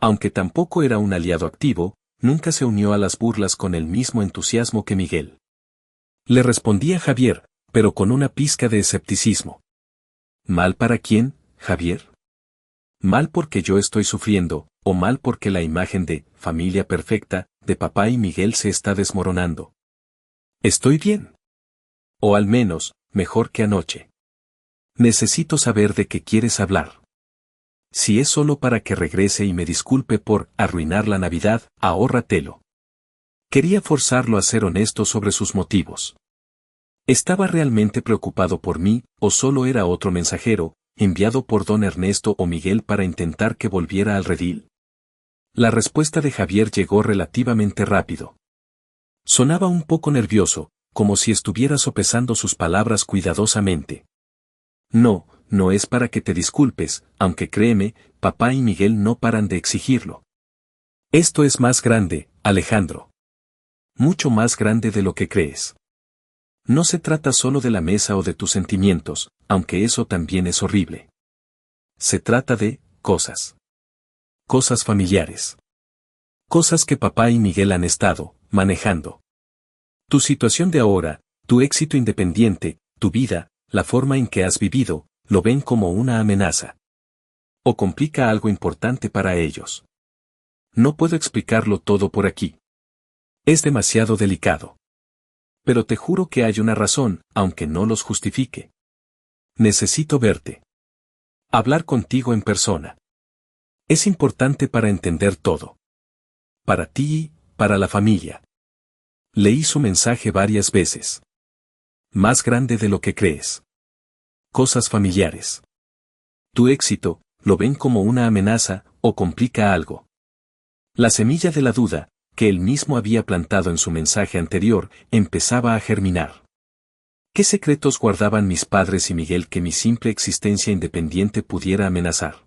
Aunque tampoco era un aliado activo, nunca se unió a las burlas con el mismo entusiasmo que Miguel. Le respondía Javier, pero con una pizca de escepticismo. ¿Mal para quién, Javier? ¿Mal porque yo estoy sufriendo, o mal porque la imagen de familia perfecta de papá y Miguel se está desmoronando? ¿Estoy bien? O al menos, mejor que anoche. Necesito saber de qué quieres hablar. Si es solo para que regrese y me disculpe por arruinar la Navidad, ahórratelo. Quería forzarlo a ser honesto sobre sus motivos. ¿Estaba realmente preocupado por mí, o solo era otro mensajero, enviado por don Ernesto o Miguel para intentar que volviera al redil? La respuesta de Javier llegó relativamente rápido. Sonaba un poco nervioso, como si estuviera sopesando sus palabras cuidadosamente. No, no es para que te disculpes, aunque créeme, papá y Miguel no paran de exigirlo. Esto es más grande, Alejandro. Mucho más grande de lo que crees. No se trata solo de la mesa o de tus sentimientos, aunque eso también es horrible. Se trata de cosas. Cosas familiares. Cosas que papá y Miguel han estado manejando. Tu situación de ahora, tu éxito independiente, tu vida, la forma en que has vivido, lo ven como una amenaza. O complica algo importante para ellos. No puedo explicarlo todo por aquí. Es demasiado delicado. Pero te juro que hay una razón, aunque no los justifique. Necesito verte. Hablar contigo en persona. Es importante para entender todo. Para ti y para la familia. Leí su mensaje varias veces. Más grande de lo que crees. Cosas familiares. Tu éxito, lo ven como una amenaza, o complica algo. La semilla de la duda, que él mismo había plantado en su mensaje anterior, empezaba a germinar. ¿Qué secretos guardaban mis padres y Miguel que mi simple existencia independiente pudiera amenazar?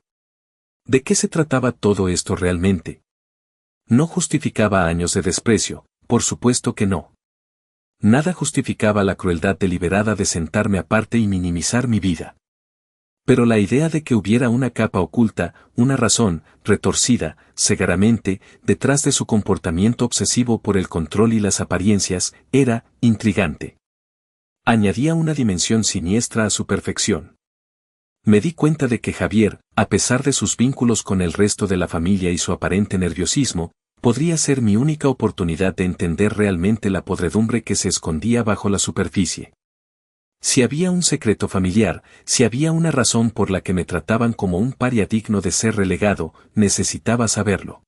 ¿De qué se trataba todo esto realmente? No justificaba años de desprecio, por supuesto que no. Nada justificaba la crueldad deliberada de sentarme aparte y minimizar mi vida. Pero la idea de que hubiera una capa oculta, una razón, retorcida, cegaramente, detrás de su comportamiento obsesivo por el control y las apariencias, era intrigante. Añadía una dimensión siniestra a su perfección. Me di cuenta de que Javier, a pesar de sus vínculos con el resto de la familia y su aparente nerviosismo, podría ser mi única oportunidad de entender realmente la podredumbre que se escondía bajo la superficie. Si había un secreto familiar, si había una razón por la que me trataban como un paria digno de ser relegado, necesitaba saberlo.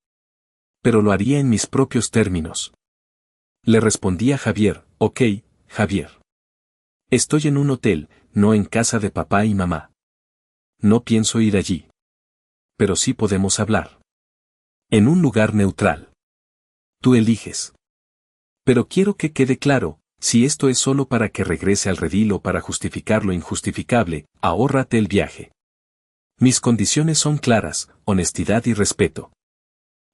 Pero lo haría en mis propios términos. Le respondí a Javier, ok, Javier. Estoy en un hotel, no en casa de papá y mamá. No pienso ir allí. Pero sí podemos hablar. En un lugar neutral. Tú eliges. Pero quiero que quede claro, si esto es solo para que regrese al redil o para justificar lo injustificable, ahórrate el viaje. Mis condiciones son claras, honestidad y respeto.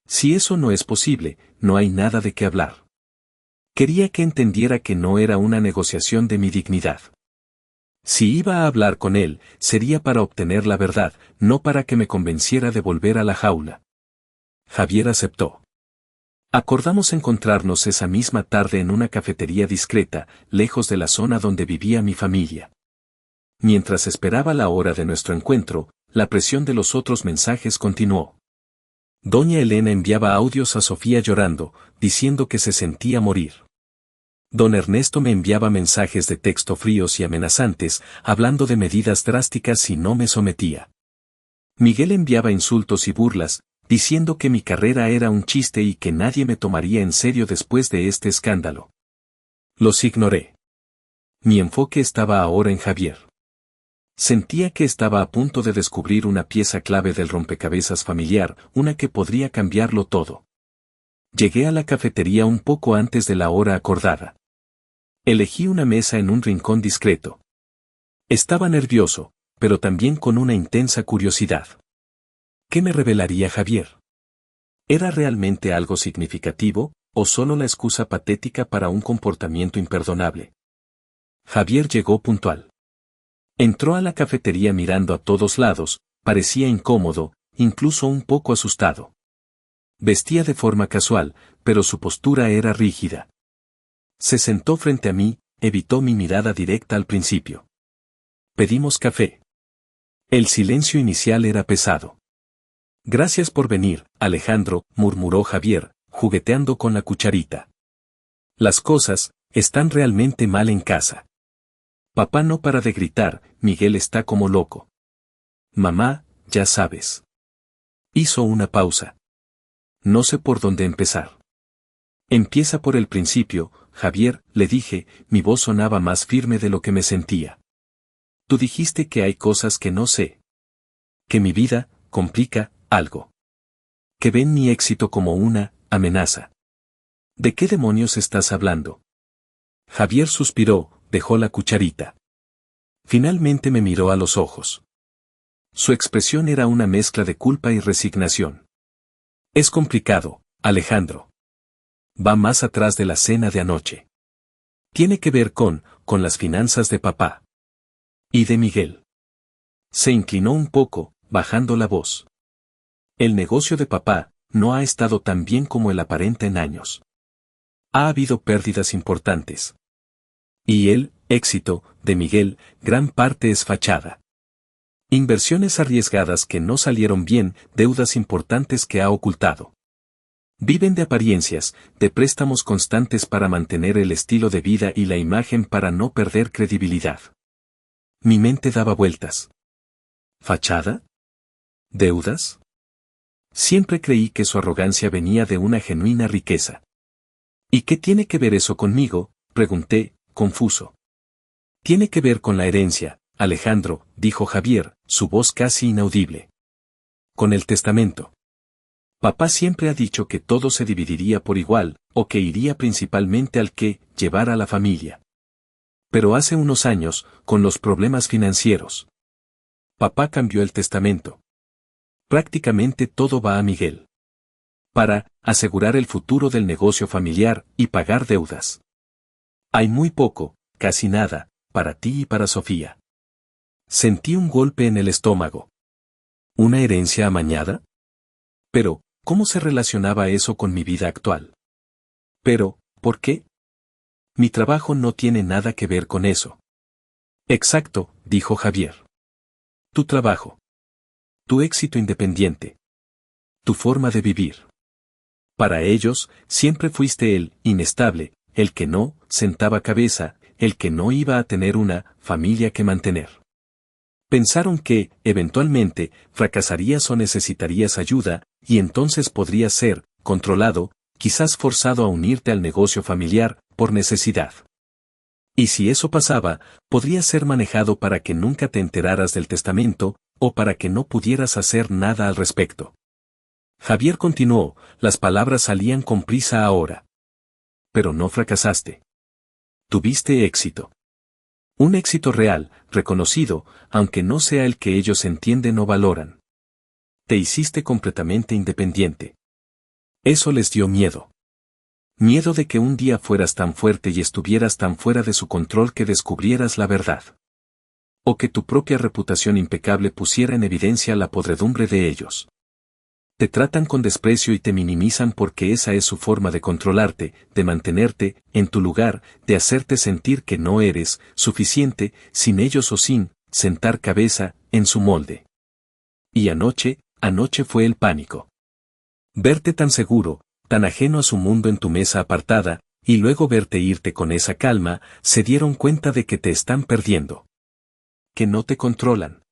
Si eso no es posible, no hay nada de qué hablar. Quería que entendiera que no era una negociación de mi dignidad. Si iba a hablar con él, sería para obtener la verdad, no para que me convenciera de volver a la jaula. Javier aceptó. Acordamos encontrarnos esa misma tarde en una cafetería discreta, lejos de la zona donde vivía mi familia. Mientras esperaba la hora de nuestro encuentro, la presión de los otros mensajes continuó. Doña Elena enviaba audios a Sofía llorando, diciendo que se sentía morir. Don Ernesto me enviaba mensajes de texto fríos y amenazantes, hablando de medidas drásticas si no me sometía. Miguel enviaba insultos y burlas, diciendo que mi carrera era un chiste y que nadie me tomaría en serio después de este escándalo. Los ignoré. Mi enfoque estaba ahora en Javier. Sentía que estaba a punto de descubrir una pieza clave del rompecabezas familiar, una que podría cambiarlo todo. Llegué a la cafetería un poco antes de la hora acordada. Elegí una mesa en un rincón discreto. Estaba nervioso, pero también con una intensa curiosidad. ¿Qué me revelaría Javier? ¿Era realmente algo significativo, o solo la excusa patética para un comportamiento imperdonable? Javier llegó puntual. Entró a la cafetería mirando a todos lados, parecía incómodo, incluso un poco asustado. Vestía de forma casual, pero su postura era rígida. Se sentó frente a mí, evitó mi mirada directa al principio. Pedimos café. El silencio inicial era pesado. Gracias por venir, Alejandro, murmuró Javier, jugueteando con la cucharita. Las cosas están realmente mal en casa. Papá no para de gritar, Miguel está como loco. Mamá, ya sabes. Hizo una pausa. No sé por dónde empezar. Empieza por el principio, Javier, le dije, mi voz sonaba más firme de lo que me sentía. Tú dijiste que hay cosas que no sé. Que mi vida complica algo. Que ven mi éxito como una amenaza. ¿De qué demonios estás hablando? Javier suspiró, dejó la cucharita. Finalmente me miró a los ojos. Su expresión era una mezcla de culpa y resignación. Es complicado, Alejandro. Va más atrás de la cena de anoche. Tiene que ver con las finanzas de papá. Y de Miguel. Se inclinó un poco, bajando la voz. El negocio de papá no ha estado tan bien como el aparenta en años. Ha habido pérdidas importantes. Y el éxito de Miguel, gran parte es fachada. Inversiones arriesgadas que no salieron bien, deudas importantes que ha ocultado. Viven de apariencias, de préstamos constantes para mantener el estilo de vida y la imagen para no perder credibilidad. Mi mente daba vueltas. ¿Fachada? ¿Deudas? Siempre creí que su arrogancia venía de una genuina riqueza. ¿Y qué tiene que ver eso conmigo?, pregunté, confuso. Tiene que ver con la herencia, Alejandro, dijo Javier, su voz casi inaudible. Con el testamento. Papá siempre ha dicho que todo se dividiría por igual, o que iría principalmente al que llevara a la familia. Pero hace unos años, con los problemas financieros, papá cambió el testamento. Prácticamente todo va a Miguel. Para asegurar el futuro del negocio familiar y pagar deudas. Hay muy poco, casi nada, para ti y para Sofía. Sentí un golpe en el estómago. ¿Una herencia amañada? Pero, ¿cómo se relacionaba eso con mi vida actual? Pero, ¿por qué? Mi trabajo no tiene nada que ver con eso. Exacto, dijo Javier. Tu trabajo. Tu éxito independiente. Tu forma de vivir. Para ellos, siempre fuiste el inestable, el que no sentaba cabeza, el que no iba a tener una familia que mantener. Pensaron que, eventualmente, fracasarías o necesitarías ayuda, y entonces podrías ser controlado, quizás forzado a unirte al negocio familiar, por necesidad. Y si eso pasaba, podrías ser manejado para que nunca te enteraras del testamento, o para que no pudieras hacer nada al respecto. Javier continuó, las palabras salían con prisa ahora. Pero no fracasaste. Tuviste éxito. Un éxito real, reconocido, aunque no sea el que ellos entienden o valoran. Te hiciste completamente independiente. Eso les dio miedo. Miedo de que un día fueras tan fuerte y estuvieras tan fuera de su control que descubrieras la verdad. O que tu propia reputación impecable pusiera en evidencia la podredumbre de ellos. Te tratan con desprecio y te minimizan porque esa es su forma de controlarte, de mantenerte en tu lugar, de hacerte sentir que no eres suficiente, sin ellos o sin sentar cabeza en su molde. Y anoche fue el pánico. Verte tan seguro, tan ajeno a su mundo en tu mesa apartada, y luego verte irte con esa calma, se dieron cuenta de que te están perdiendo. Que no te controlan.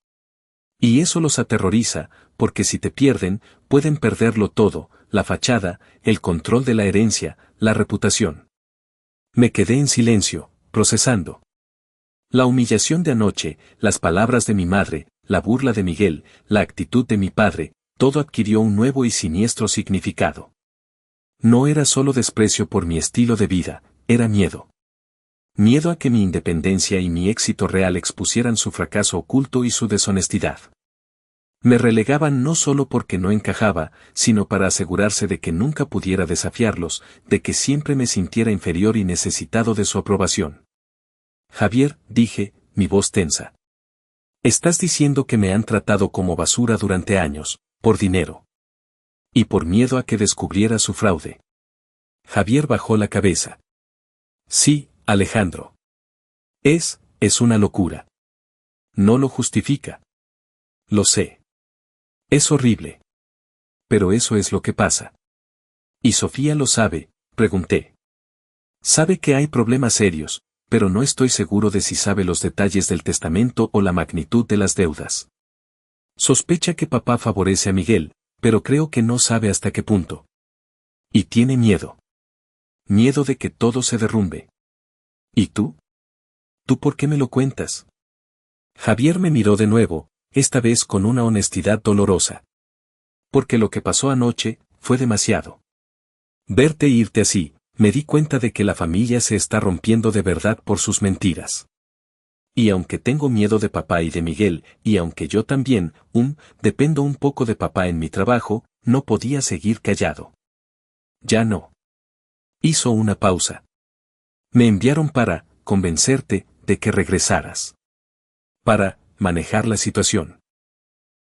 Y eso los aterroriza, porque si te pierden, pueden perderlo todo, la fachada, el control de la herencia, la reputación. Me quedé en silencio, procesando. La humillación de anoche, las palabras de mi madre, la burla de Miguel, la actitud de mi padre, todo adquirió un nuevo y siniestro significado. No era solo desprecio por mi estilo de vida, era miedo. Miedo a que mi independencia y mi éxito real expusieran su fracaso oculto y su deshonestidad. Me relegaban no solo porque no encajaba, sino para asegurarse de que nunca pudiera desafiarlos, de que siempre me sintiera inferior y necesitado de su aprobación. Javier, dije, mi voz tensa. Estás diciendo que me han tratado como basura durante años, por dinero. Y por miedo a que descubriera su fraude. Javier bajó la cabeza. Sí, Alejandro. Es una locura. No lo justifica. Lo sé. Es horrible. Pero eso es lo que pasa. ¿Y Sofía lo sabe? Pregunté. Sabe que hay problemas serios, pero no estoy seguro de si sabe los detalles del testamento o la magnitud de las deudas. Sospecha que papá favorece a Miguel, pero creo que no sabe hasta qué punto. Y tiene miedo. Miedo de que todo se derrumbe. ¿Y tú? ¿Tú por qué me lo cuentas? Javier me miró de nuevo, esta vez con una honestidad dolorosa. Porque lo que pasó anoche fue demasiado. Verte irte así, me di cuenta de que la familia se está rompiendo de verdad por sus mentiras. Y aunque tengo miedo de papá y de Miguel, y aunque yo también, dependo un poco de papá en mi trabajo, no podía seguir callado. Ya no. Hizo una pausa. Me enviaron para convencerte de que regresaras. Para manejar la situación.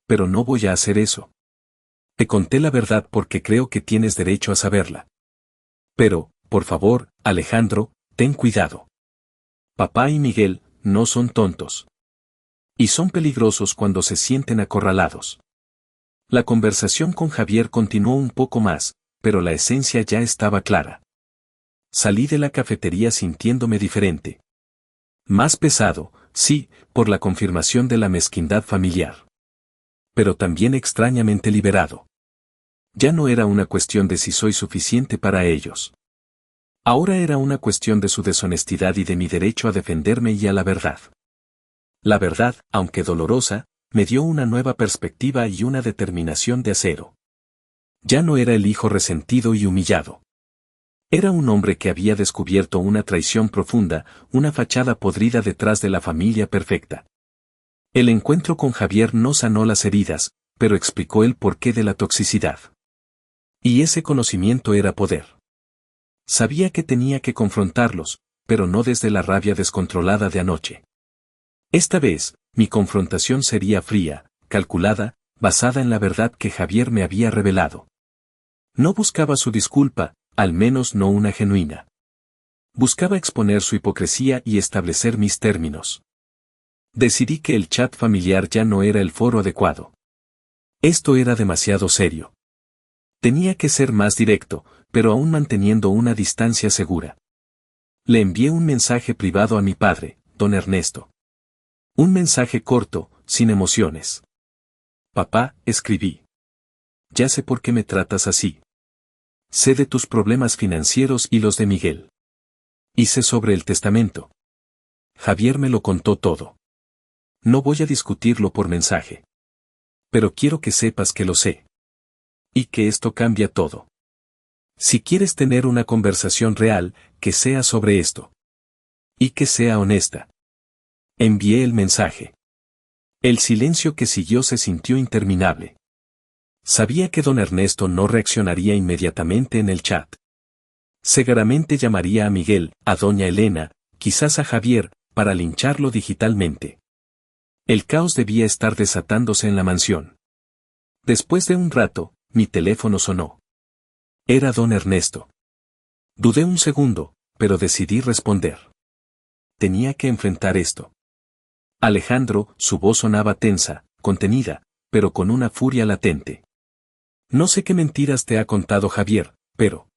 Pero no voy a hacer eso. Te conté la verdad porque creo que tienes derecho a saberla. Pero, por favor, Alejandro, ten cuidado. Papá y Miguel no son tontos. Y son peligrosos cuando se sienten acorralados. La conversación con Javier continuó un poco más, pero la esencia ya estaba clara. Salí de la cafetería sintiéndome diferente. Más pesado, sí, por la confirmación de la mezquindad familiar. Pero también extrañamente liberado. Ya no era una cuestión de si soy suficiente para ellos. Ahora era una cuestión de su deshonestidad y de mi derecho a defenderme y a la verdad. La verdad, aunque dolorosa, me dio una nueva perspectiva y una determinación de acero. Ya no era el hijo resentido y humillado. Era un hombre que había descubierto una traición profunda, una fachada podrida detrás de la familia perfecta. El encuentro con Javier no sanó las heridas, pero explicó el porqué de la toxicidad. Y ese conocimiento era poder. Sabía que tenía que confrontarlos, pero no desde la rabia descontrolada de anoche. Esta vez, mi confrontación sería fría, calculada, basada en la verdad que Javier me había revelado. No buscaba su disculpa, al menos no una genuina. Buscaba exponer su hipocresía y establecer mis términos. Decidí que el chat familiar ya no era el foro adecuado. Esto era demasiado serio. Tenía que ser más directo, pero aún manteniendo una distancia segura. Le envié un mensaje privado a mi padre, don Ernesto. Un mensaje corto, sin emociones. Papá, escribí. Ya sé por qué me tratas así. Sé de tus problemas financieros y los de Miguel. Y sé sobre el testamento. Javier me lo contó todo. No voy a discutirlo por mensaje. Pero quiero que sepas que lo sé. Y que esto cambia todo. Si quieres tener una conversación real, que sea sobre esto. Y que sea honesta. Envié el mensaje. El silencio que siguió se sintió interminable. Sabía que don Ernesto no reaccionaría inmediatamente en el chat. Seguramente llamaría a Miguel, a doña Elena, quizás a Javier, para lincharlo digitalmente. El caos debía estar desatándose en la mansión. Después de un rato, mi teléfono sonó. Era don Ernesto. Dudé un segundo, pero decidí responder. Tenía que enfrentar esto. Alejandro, su voz sonaba tensa, contenida, pero con una furia latente. No sé qué mentiras te ha contado Javier, pero...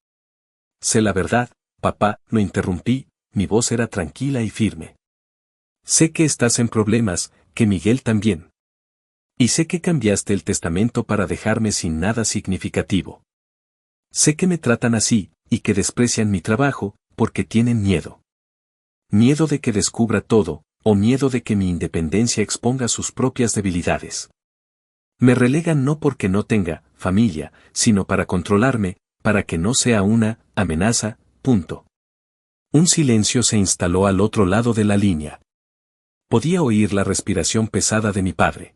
Sé la verdad, papá, lo interrumpí, mi voz era tranquila y firme. Sé que estás en problemas, que Miguel también. Y sé que cambiaste el testamento para dejarme sin nada significativo. Sé que me tratan así, y que desprecian mi trabajo, porque tienen miedo. Miedo de que descubra todo, o miedo de que mi independencia exponga sus propias debilidades. Me relegan no porque no tenga familia, sino para controlarme, para que no sea una amenaza, punto. Un silencio se instaló al otro lado de la línea. Podía oír la respiración pesada de mi padre.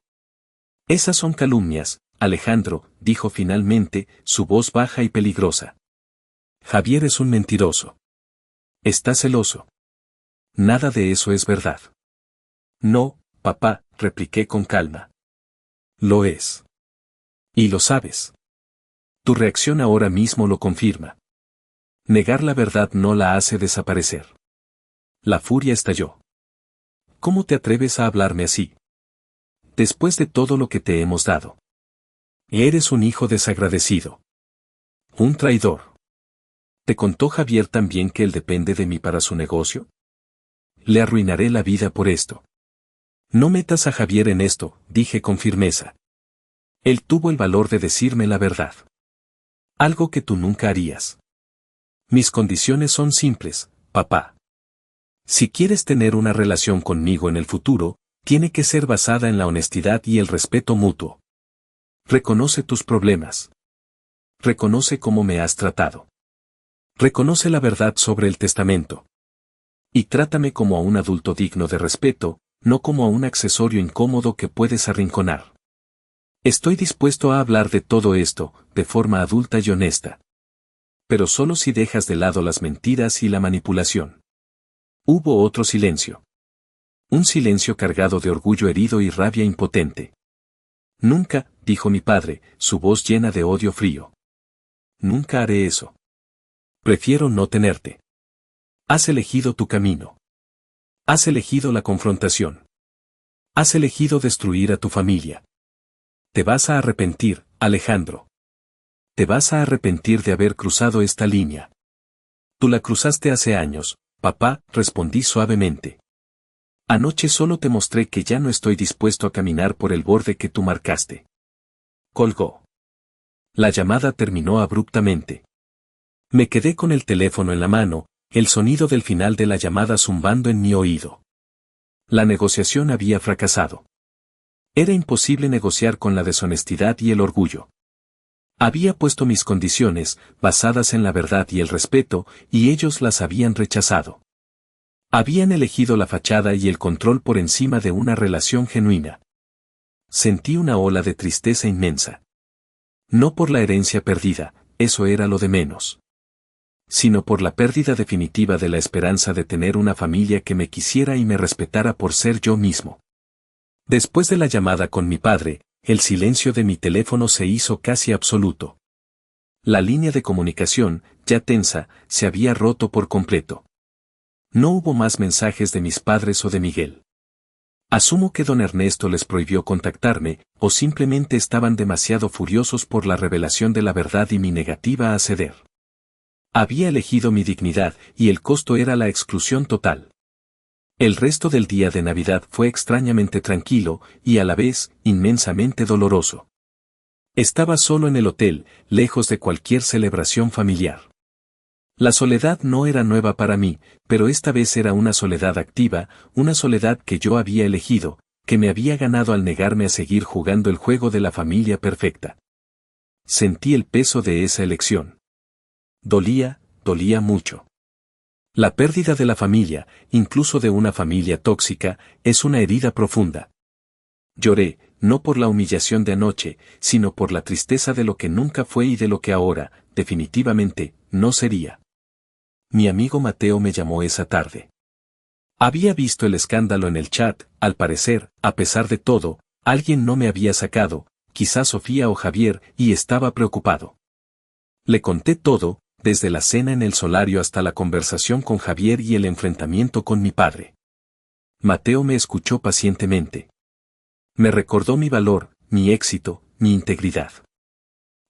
Esas son calumnias, Alejandro, dijo finalmente, su voz baja y peligrosa. Javier es un mentiroso. Está celoso. Nada de eso es verdad. No, papá, repliqué con calma. Lo es. Y lo sabes. Tu reacción ahora mismo lo confirma. Negar la verdad no la hace desaparecer. La furia estalló. ¿Cómo te atreves a hablarme así? Después de todo lo que te hemos dado. Eres un hijo desagradecido. Un traidor. ¿Te contó Javier también que él depende de mí para su negocio? Le arruinaré la vida por esto. No metas a Javier en esto, dije con firmeza. Él tuvo el valor de decirme la verdad. Algo que tú nunca harías. Mis condiciones son simples, papá. Si quieres tener una relación conmigo en el futuro, tiene que ser basada en la honestidad y el respeto mutuo. Reconoce tus problemas. Reconoce cómo me has tratado. Reconoce la verdad sobre el testamento. Y trátame como a un adulto digno de respeto, no como a un accesorio incómodo que puedes arrinconar. Estoy dispuesto a hablar de todo esto, de forma adulta y honesta. Pero solo si dejas de lado las mentiras y la manipulación. Hubo otro silencio. Un silencio cargado de orgullo herido y rabia impotente. Nunca, dijo mi padre, su voz llena de odio frío. Nunca haré eso. Prefiero no tenerte. Has elegido tu camino. Has elegido la confrontación. Has elegido destruir a tu familia. Te vas a arrepentir, Alejandro. Te vas a arrepentir de haber cruzado esta línea. Tú la cruzaste hace años, papá, respondí suavemente. Anoche solo te mostré que ya no estoy dispuesto a caminar por el borde que tú marcaste. Colgó. La llamada terminó abruptamente. Me quedé con el teléfono en la mano, el sonido del final de la llamada zumbando en mi oído. La negociación había fracasado. Era imposible negociar con la deshonestidad y el orgullo. Había puesto mis condiciones, basadas en la verdad y el respeto, y ellos las habían rechazado. Habían elegido la fachada y el control por encima de una relación genuina. Sentí una ola de tristeza inmensa. No por la herencia perdida, eso era lo de menos. Sino por la pérdida definitiva de la esperanza de tener una familia que me quisiera y me respetara por ser yo mismo. Después de la llamada con mi padre, el silencio de mi teléfono se hizo casi absoluto. La línea de comunicación, ya tensa, se había roto por completo. No hubo más mensajes de mis padres o de Miguel. Asumo que don Ernesto les prohibió contactarme, o simplemente estaban demasiado furiosos por la revelación de la verdad y mi negativa a ceder. Había elegido mi dignidad, y el costo era la exclusión total. El resto del día de Navidad fue extrañamente tranquilo, y a la vez, inmensamente doloroso. Estaba solo en el hotel, lejos de cualquier celebración familiar. La soledad no era nueva para mí, pero esta vez era una soledad activa, una soledad que yo había elegido, que me había ganado al negarme a seguir jugando el juego de la familia perfecta. Sentí el peso de esa elección. Dolía mucho. La pérdida de la familia, incluso de una familia tóxica, es una herida profunda. Lloré, no por la humillación de anoche, sino por la tristeza de lo que nunca fue y de lo que ahora, definitivamente, no sería. Mi amigo Mateo me llamó esa tarde. Había visto el escándalo en el chat, al parecer, a pesar de todo, alguien no me había sacado, quizás Sofía o Javier, y estaba preocupado. Le conté todo, desde la cena en el solario hasta la conversación con Javier y el enfrentamiento con mi padre. Mateo me escuchó pacientemente. Me recordó mi valor, mi éxito, mi integridad.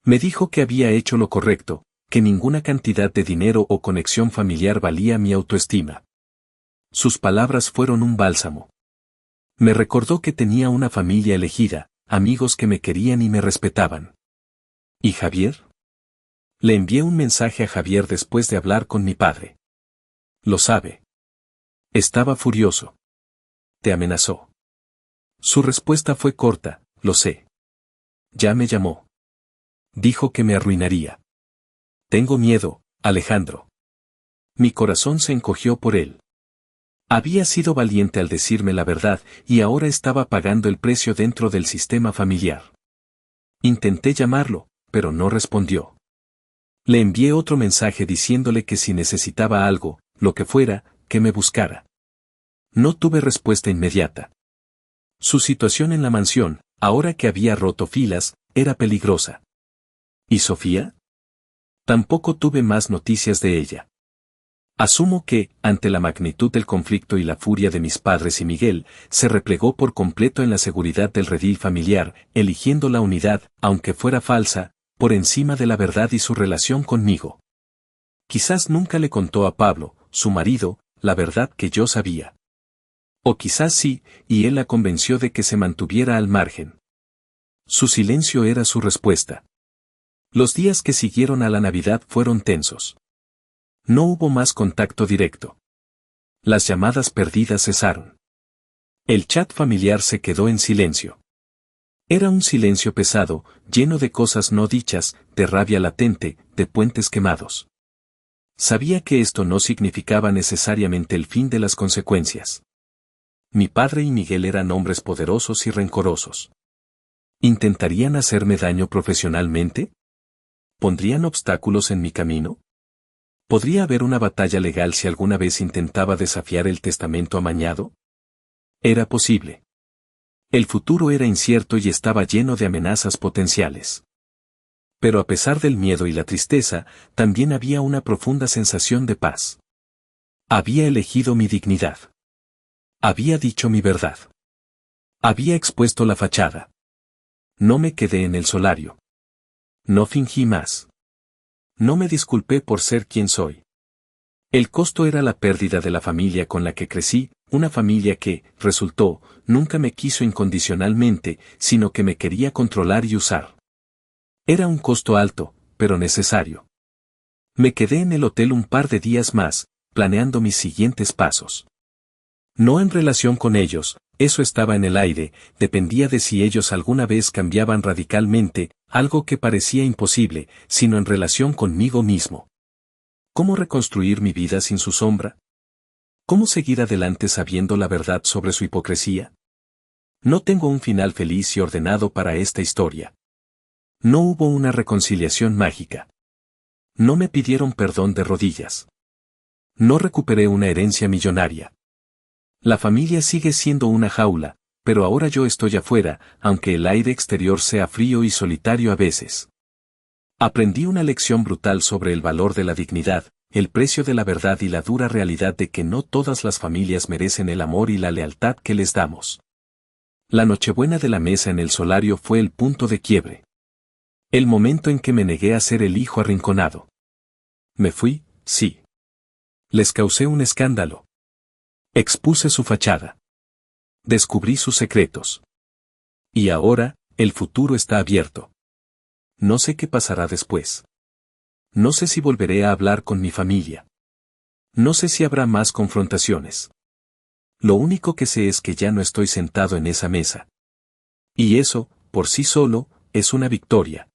Me dijo que había hecho lo correcto, que ninguna cantidad de dinero o conexión familiar valía mi autoestima. Sus palabras fueron un bálsamo. Me recordó que tenía una familia elegida, amigos que me querían y me respetaban. ¿Y Javier? Le envié un mensaje a Javier después de hablar con mi padre. Lo sabe. Estaba furioso. Te amenazó. Su respuesta fue corta, lo sé. Ya me llamó. Dijo que me arruinaría. Tengo miedo, Alejandro. Mi corazón se encogió por él. Había sido valiente al decirme la verdad y ahora estaba pagando el precio dentro del sistema familiar. Intenté llamarlo, pero no respondió. Le envié otro mensaje diciéndole que si necesitaba algo, lo que fuera, que me buscara. No tuve respuesta inmediata. Su situación en la mansión, ahora que había roto filas, era peligrosa. ¿Y Sofía? Tampoco tuve más noticias de ella. Asumo que, ante la magnitud del conflicto y la furia de mis padres y Miguel, se replegó por completo en la seguridad del redil familiar, eligiendo la unidad, aunque fuera falsa, por encima de la verdad y su relación conmigo. Quizás nunca le contó a Pablo, su marido, la verdad que yo sabía. O quizás sí, y él la convenció de que se mantuviera al margen. Su silencio era su respuesta. Los días que siguieron a la Navidad fueron tensos. No hubo más contacto directo. Las llamadas perdidas cesaron. El chat familiar se quedó en silencio. Era un silencio pesado, lleno de cosas no dichas, de rabia latente, de puentes quemados. Sabía que esto no significaba necesariamente el fin de las consecuencias. Mi padre y Miguel eran hombres poderosos y rencorosos. ¿Intentarían hacerme daño profesionalmente? ¿Pondrían obstáculos en mi camino? ¿Podría haber una batalla legal si alguna vez intentaba desafiar el testamento amañado? Era posible. El futuro era incierto y estaba lleno de amenazas potenciales. Pero a pesar del miedo y la tristeza, también había una profunda sensación de paz. Había elegido mi dignidad. Había dicho mi verdad. Había expuesto la fachada. No me quedé en el solario. No fingí más. No me disculpé por ser quien soy. El costo era la pérdida de la familia con la que crecí, una familia que, resultó, nunca me quiso incondicionalmente, sino que me quería controlar y usar. Era un costo alto, pero necesario. Me quedé en el hotel un par de días más, planeando mis siguientes pasos. No en relación con ellos, eso estaba en el aire, dependía de si ellos alguna vez cambiaban radicalmente, algo que parecía imposible, sino en relación conmigo mismo. ¿Cómo reconstruir mi vida sin su sombra? ¿Cómo seguir adelante sabiendo la verdad sobre su hipocresía? No tengo un final feliz y ordenado para esta historia. No hubo una reconciliación mágica. No me pidieron perdón de rodillas. No recuperé una herencia millonaria. La familia sigue siendo una jaula, pero ahora yo estoy afuera, aunque el aire exterior sea frío y solitario a veces. Aprendí una lección brutal sobre el valor de la dignidad, el precio de la verdad y la dura realidad de que no todas las familias merecen el amor y la lealtad que les damos. La Nochebuena de la mesa en el solario fue el punto de quiebre. El momento en que me negué a ser el hijo arrinconado. Me fui, sí. Les causé un escándalo. Expuse su fachada. Descubrí sus secretos. Y ahora, el futuro está abierto. No sé qué pasará después. No sé si volveré a hablar con mi familia. No sé si habrá más confrontaciones. Lo único que sé es que ya no estoy sentado en esa mesa. Y eso, por sí solo, es una victoria.